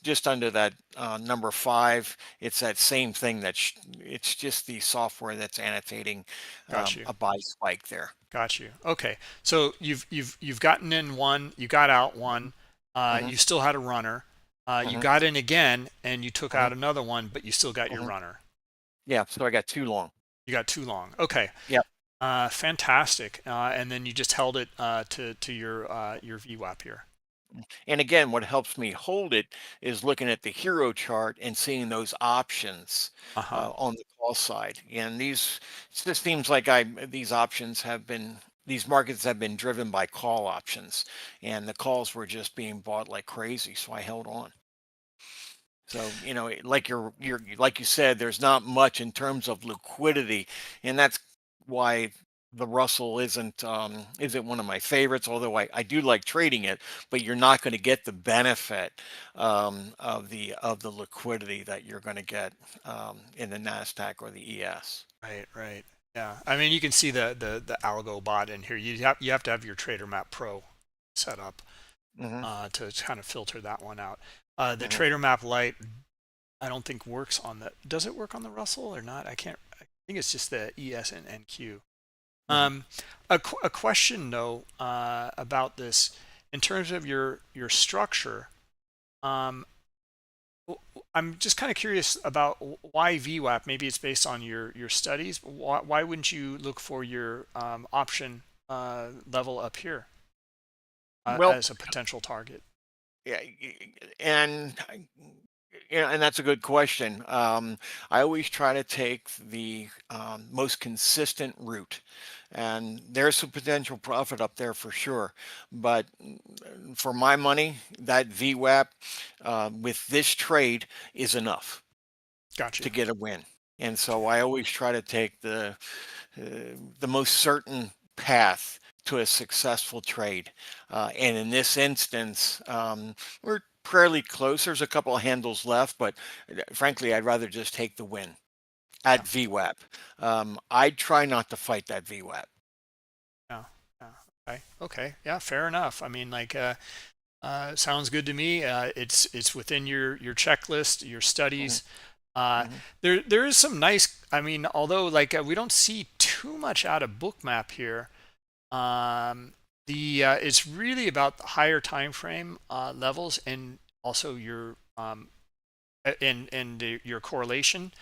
just under that number 5, it's that same thing it's just the software that's annotating got you. a buy spike there. Got you. Okay. So you've gotten in one, you got out one, you still had a runner. You got in again and you took out another one, but you still got your runner. Yeah, so I got too long. You got too long. Okay. Yep. Fantastic. And then you just held it to your VWAP here. And again, what helps me hold it is looking at the hero chart and seeing those options on the call side. And it just seems like these markets have been driven by call options, and the calls were just being bought like crazy. So I held on. So, like like you said, there's not much in terms of liquidity, and that's why the Russell isn't one of my favorites, although I do like trading it, but you're not going to get the benefit of the liquidity that you're going to get in the NASDAQ or the ES. Right. Yeah. I mean, you can see the algo bot in here. You have to have your Trader Map Pro set up to kind of filter that one out. The Trader Map Lite, I don't think works on the. Does it work on the Russell or not? I can't. I think it's just the ES and NQ. A question though about this in terms of your structure. I'm just kind of curious about why VWAP. Maybe it's based on your studies. But why wouldn't you look for your option level up here as a potential target? Yeah, and and that's a good question. I always try to take the most consistent route, and there's some potential profit up there for sure. But for my money, that VWAP with this trade is enough Gotcha. to get a win. And so I always try to take the most certain path to a successful trade. And in this instance, we're fairly close. There's a couple of handles left, but frankly, I'd rather just take the win at VWAP. I try not to fight that VWAP. Yeah. Okay. Yeah. Fair enough. I mean, like, sounds good to me. It's within your checklist, your studies. There is some nice. I mean, although like we don't see too much out of Bookmap here. It's really about the higher time frame levels, and also your um, and your correlation,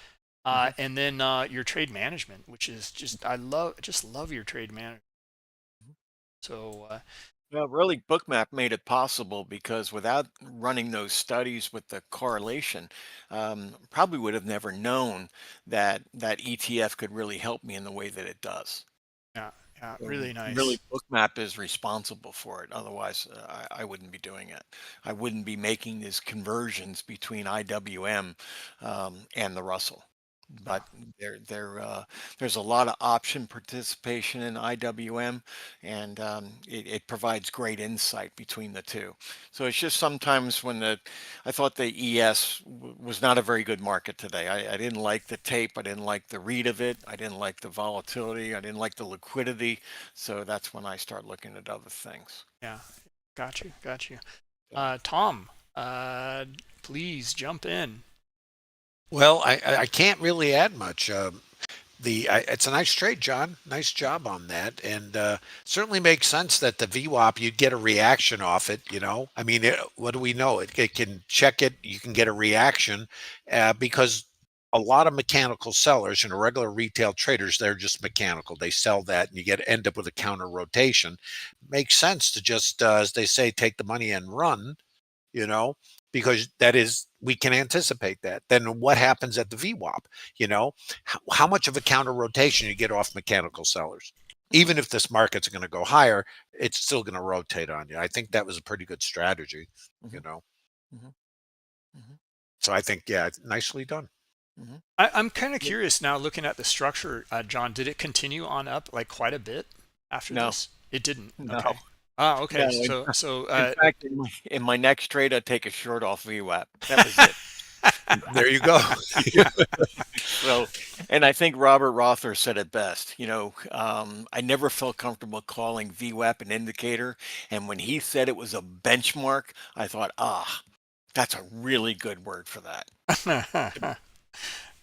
Mhm. and then your trade management, which is just just love your trade management. So Well, really, Bookmap made it possible because without running those studies with the correlation, probably would have never known that that ETF could really help me in the way that it does. yeah, yeah, So really really, nice. Bookmap is responsible for it. Otherwise, I wouldn't be doing it. I wouldn't be making these conversions between IWM and the Russell. Yeah, But there's a lot of option participation in IWM, and it provides great insight between the two. So it's just sometimes when I thought the ES was not a very good market today. I didn't like the tape. I didn't like the read of it. I didn't like the volatility. I didn't like the liquidity. So that's when I start looking at other things. yeah, got you, got you. So, Tom, please jump in. Well, I can't really add much. It's a nice trade, John. Nice job on that, and certainly makes sense that the VWAP you'd get a reaction off it. I mean, what do we know? It can check it. You can get a reaction because a lot of mechanical sellers and regular retail traders, they're just mechanical. They sell that, and you end up with a counter rotation. Makes sense to just, as they say, take the money and run you know, because that is we can anticipate that. Then what happens at the VWAP? How much of a counter rotation you get off mechanical sellers? Even if this market's going to go higher, it's still going to rotate on you. I think that was a pretty good strategy, you mhm, know. mhm, mhm, So I think, yeah, nicely done. mhm. I'm kind of curious now, looking at the structure, John. Did it continue on up like quite a bit after No, this? It didn't. no, Okay. Ah, no. okay. So In fact, in my next trade, I'd take a short off VWAP. That was it. There you go. So, and I think Robert Rother said it best. I never felt comfortable calling VWAP an indicator, and when he said it was a benchmark, I thought, that's a really good word for that.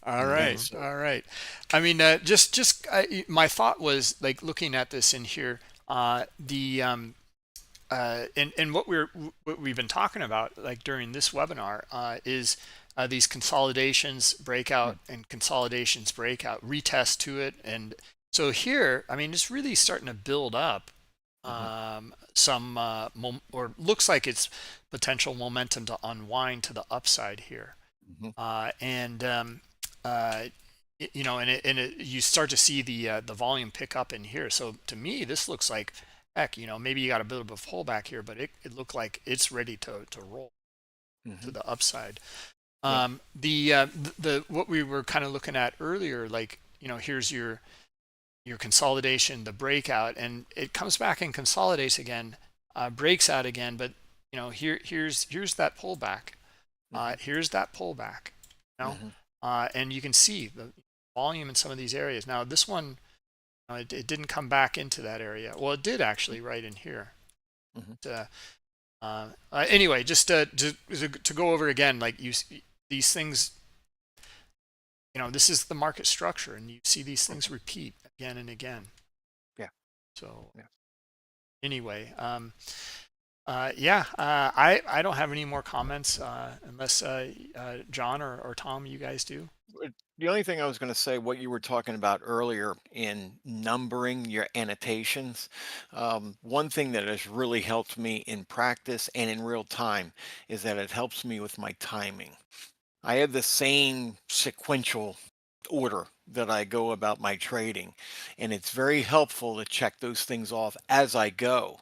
all right, Mhm. So, all right. I mean, my thought was like looking at this in here, the and what we've been talking about like during this webinar is these consolidations, breakout, and consolidations, breakout, retest to it, and so here, I mean, it's really starting to build up mhm, some or looks like it's potential momentum to unwind to the upside here, mhm, and you start to see the volume pick up in here. So to me, this looks like heck, maybe you got a bit of a pullback here, but it looked like it's ready to roll to mhm. the upside. Yep. The what we were kind of looking at earlier, like here's your consolidation, the breakout, and it comes back and consolidates again, breaks out again, but here's that pullback. Mhm, Here's that pullback. You know, mhm, and you can see the volume in some of these areas. Now this one, it didn't come back into that area. Well, it did actually right in here. mhm. Anyway, just to go over again, like these things, this is the market structure, and you see these things repeat again and again. Yeah. So Yeah. anyway, yeah, I don't have any more comments unless John or Tom, you guys do. The only thing I was going to say, what you were talking about earlier in numbering your annotations, one thing that has really helped me in practice and in real time is that it helps me with my timing. I have the same sequential order that I go about my trading, and it's very helpful to check those things off as I go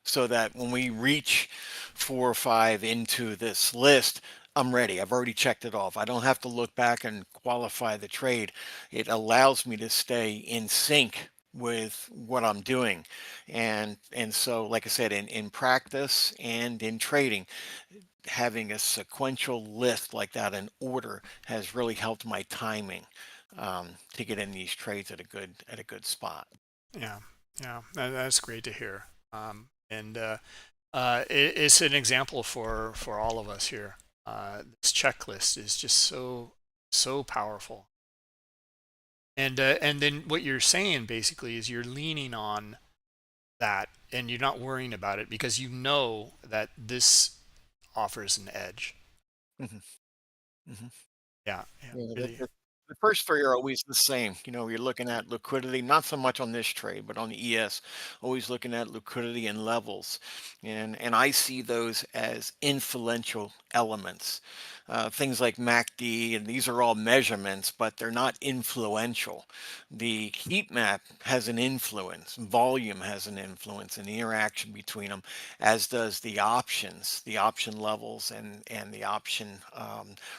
so that when we reach 4 or 5 into this list, I'm ready. I've already checked it off. I don't have to look back and qualify the trade. It allows me to stay in sync with what I'm doing. And so like I said, in practice and in trading, having a sequential list like that in order has really helped my timing to get in these trades at a good spot. Yeah, yeah, that's great to hear. And it's an example for all of us here. This checklist is just so powerful. And then what you're saying basically is you're leaning on that, and you're not worrying about it because you know that this offers an edge. Mhm. Mhm. Yeah, Yeah, really the first three are always the same. You're looking at liquidity, not so much on this trade, but on the ES, always looking at liquidity and levels. And I see those as influential elements. Things like MACD, and these are all measurements, but they're not influential. The heat map has an influence, volume has an influence, and the interaction between them, as does the options, the option levels, and the option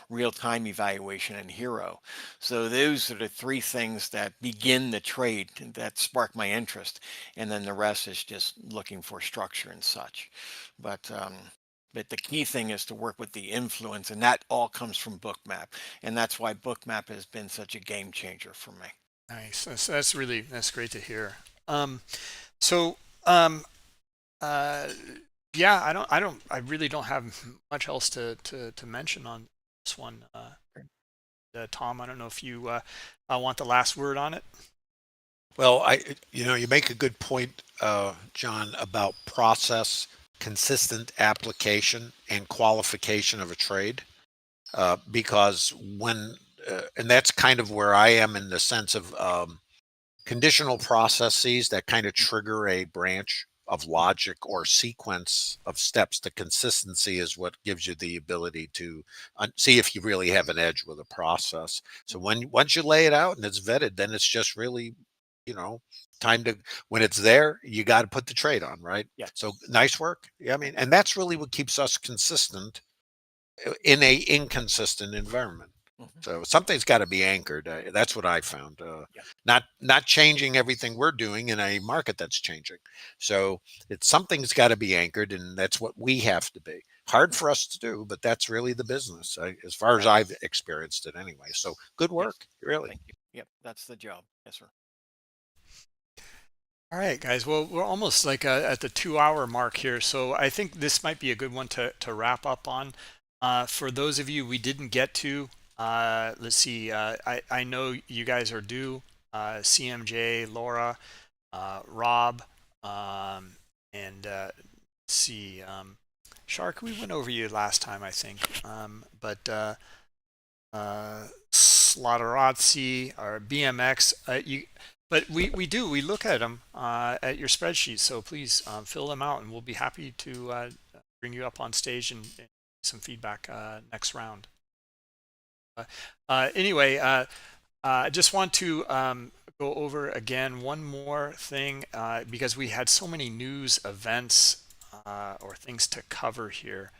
real-time evaluation and hero. So those are the three things that begin the trade and that spark my interest, and then the rest is just looking for structure and such. But the key thing is to work with the influence, and that all comes from Bookmap, and that's why Bookmap has been such a game changer for me. nice. That's great to hear. So um, uh, yeah, I really don't have much else to mention on this one. Tom, I don't know if you want the last word on it. Well, you make a good point, John, about process, consistent application, and qualification of a trade. Because and that's kind of where I am in the sense of conditional processes that kind of trigger a branch of logic or sequence of steps. The consistency is what gives you the ability to see if you really have an edge with a process. So once you lay it out and it's vetted, then it's just really, you know, time to, when it's there, you got to put the trade on, right? Yeah. So nice work. Yeah, I mean, and that's really what keeps us consistent in a inconsistent environment. Mhm. So something's got to be anchored. That's what I found. Yeah. Not changing everything we're doing in a market that's changing. So it's something's got to be anchored, and that's what we have to be. Hard for us to do, but that's really the business, as far as I've experienced it anyway. So good Yes. work, really. Thank you. Yep, that's the job. Yes, sir. All right, guys. Well, we're almost like at the 2 hour mark here, so I think this might be a good one to wrap up on. For those of you we didn't get to, let's see. I know you guys are due. CMJ, Laura, Rob, and let's see. Shark, we went over you last time, I think. But Slaughterozzi or BMX, but we look at them at your spreadsheet. So please fill them out, and we'll be happy to bring you up on stage and some feedback next round. Anyway, I just want to go over again one more thing because we had so many news events or things to cover here.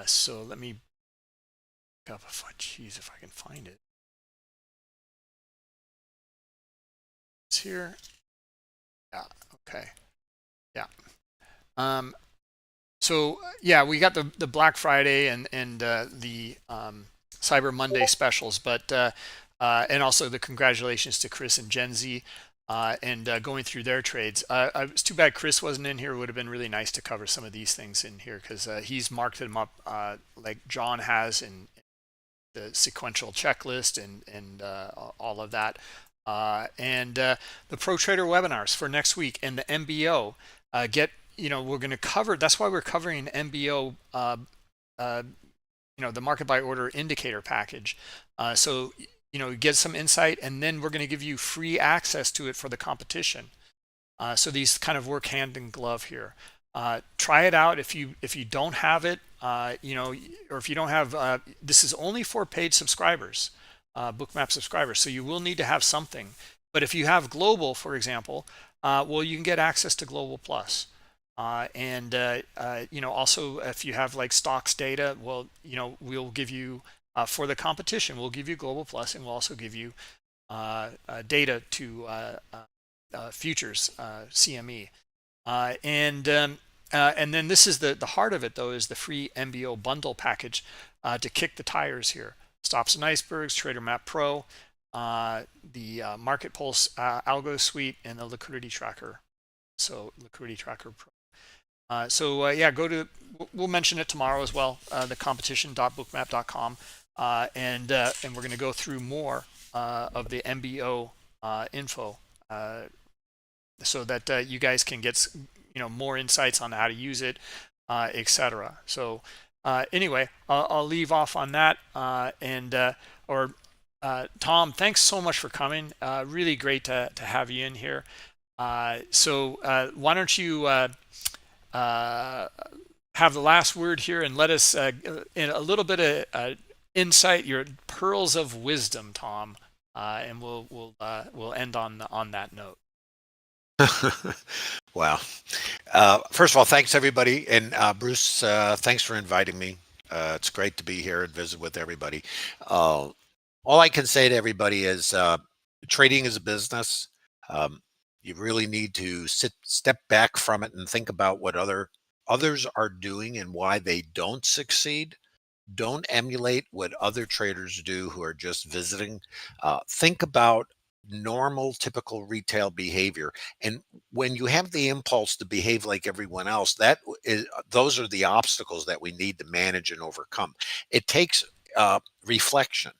So let me up if I can find it. It's here. Yeah. Okay. Yeah. So yeah, we got the Black Friday and the Cyber Monday specials, but and also the congratulations to Chris and Gen Z and going through their trades. It's too bad Chris wasn't in here. It would have been really nice to cover some of these things in here because he's marked them up like John has in the sequential checklist and all of that. And the Pro Trader webinars for next week and the MBO we're going to cover. That's why we're covering MBO. The market by order indicator package. So get some insight, and then we're going to give you free access to it for the competition. So these kind of work hand in glove here. Try it out if you don't have it, or if you don't have. This is only for paid subscribers, Bookmap subscribers. So you will need to have something. But if you have Global, for example, well, you can get access to Global Plus. Also if you have like stocks data, well, we'll give you for the competition, we'll give you Global Plus, and we'll also give you data to futures CME. And then this is the heart of it, though, is the free MBO bundle package to kick the tires here. Stops and Icebergs, Trader Map Pro, the Market Pulse Algo Suite, and the Liquidity Tracker. So Liquidity Tracker Pro. We'll mention it tomorrow as well, the competition.bookmap.com, and we're going to go through more of the MBO info so that you guys can get more insights on how to use it, etc. So anyway, I'll leave off on that. Tom, thanks so much for coming. Really great to have you in here. So why don't you have the last word here and let us in a little bit of insight, your pearls of wisdom, Tom, and we'll end on that note. Wow. First of all, thanks everybody, and Bruce, thanks for inviting me. It's great to be here and visit with everybody. All I can say to everybody is trading is a business. You really need to step back from it and think about what others are doing and why they don't succeed. Don't emulate what other traders do who are just visiting. Think about normal, typical retail behavior. And when you have the impulse to behave like everyone else, those are the obstacles that we need to manage and overcome. It takes reflection.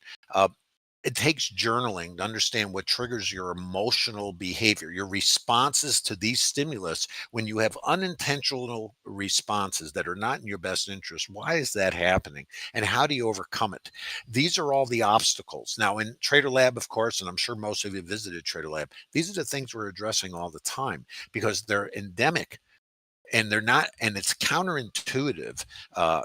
It takes journaling to understand what triggers your emotional behavior, your responses to these stimulus. When you have unintentional responses that are not in your best interest, why is that happening? And how do you overcome it? These are all the obstacles. Now, in Trader Lab, of course, and I'm sure most of you visited Trader Lab, these are the things we're addressing all the time because they're endemic. And they're not, and it's counterintuitive.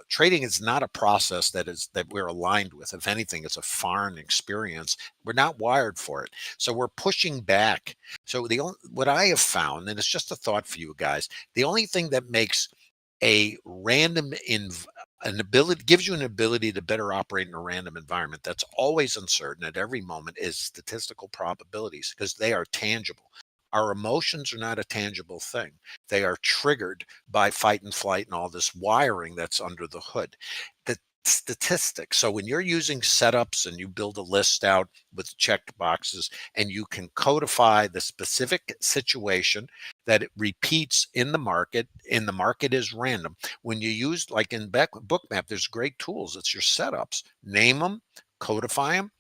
Trading is not a process that we're aligned with. If anything, it's a foreign experience. We're not wired for it, so we're pushing back. So what I have found, and it's just a thought for you guys, the only thing that makes a random an ability gives you an ability to better operate in a random environment that's always uncertain at every moment is statistical probabilities because they are tangible. Our emotions are not a tangible thing. They are triggered by fight and flight and all this wiring that's under the hood. The statistics. So when you're using setups and you build a list out with checked boxes and you can codify the specific situation that it repeats in the market, and the market is random. When you use, like in Bookmap, there's great tools. It's your setups. Name them, codify them,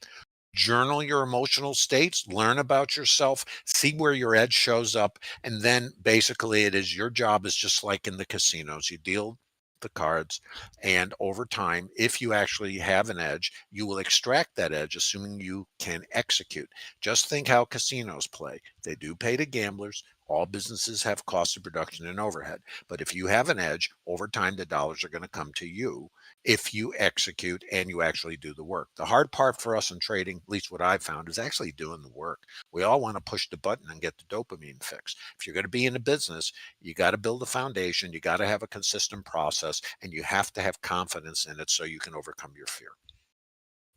journal your emotional states, learn about yourself, see where your edge shows up, and then basically it is your job is just like in the casinos. You deal the cards, and over time, if you actually have an edge, you will extract that edge, assuming you can execute. Just think how casinos play. They do pay to gamblers. All businesses have cost of production and overhead. But if you have an edge, over time, the dollars are going to come to you if you execute and you actually do the work. The hard part for us in trading, at least what I've found, is actually doing the work. We all want to push the button and get the dopamine fix. If you're going to be in a business, you got to build a foundation, you got to have a consistent process, and you have to have confidence in it so you can overcome your fear.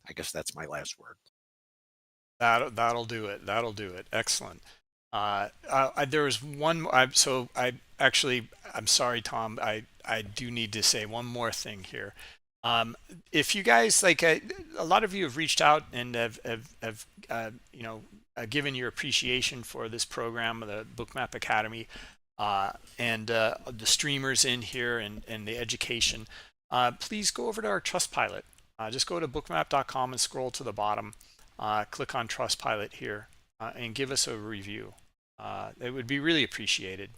I guess that's my last word. That'll do it. That'll do it. Excellent. There was one. I'm sorry, Tom. I do need to say one more thing here. If you guys like, a lot of you have reached out and have given your appreciation for this program, the Bookmap Academy, and the streamers in here and the education. Please go over to our Trustpilot. Just go to bookmap.com and scroll to the bottom. Click on Trustpilot here and give us a review. It would be really appreciated.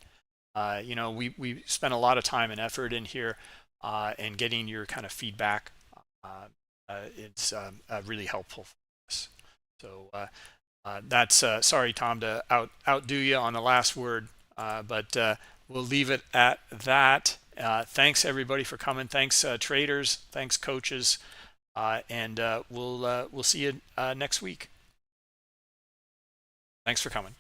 We spent a lot of time and effort in here and getting your kind of feedback. It's really helpful for us. So that's sorry, Tom, to outdo you on the last word, but we'll leave it at that. Thanks everybody for coming. Thanks traders. Thanks coaches, and we'll see you next week. Thanks for coming.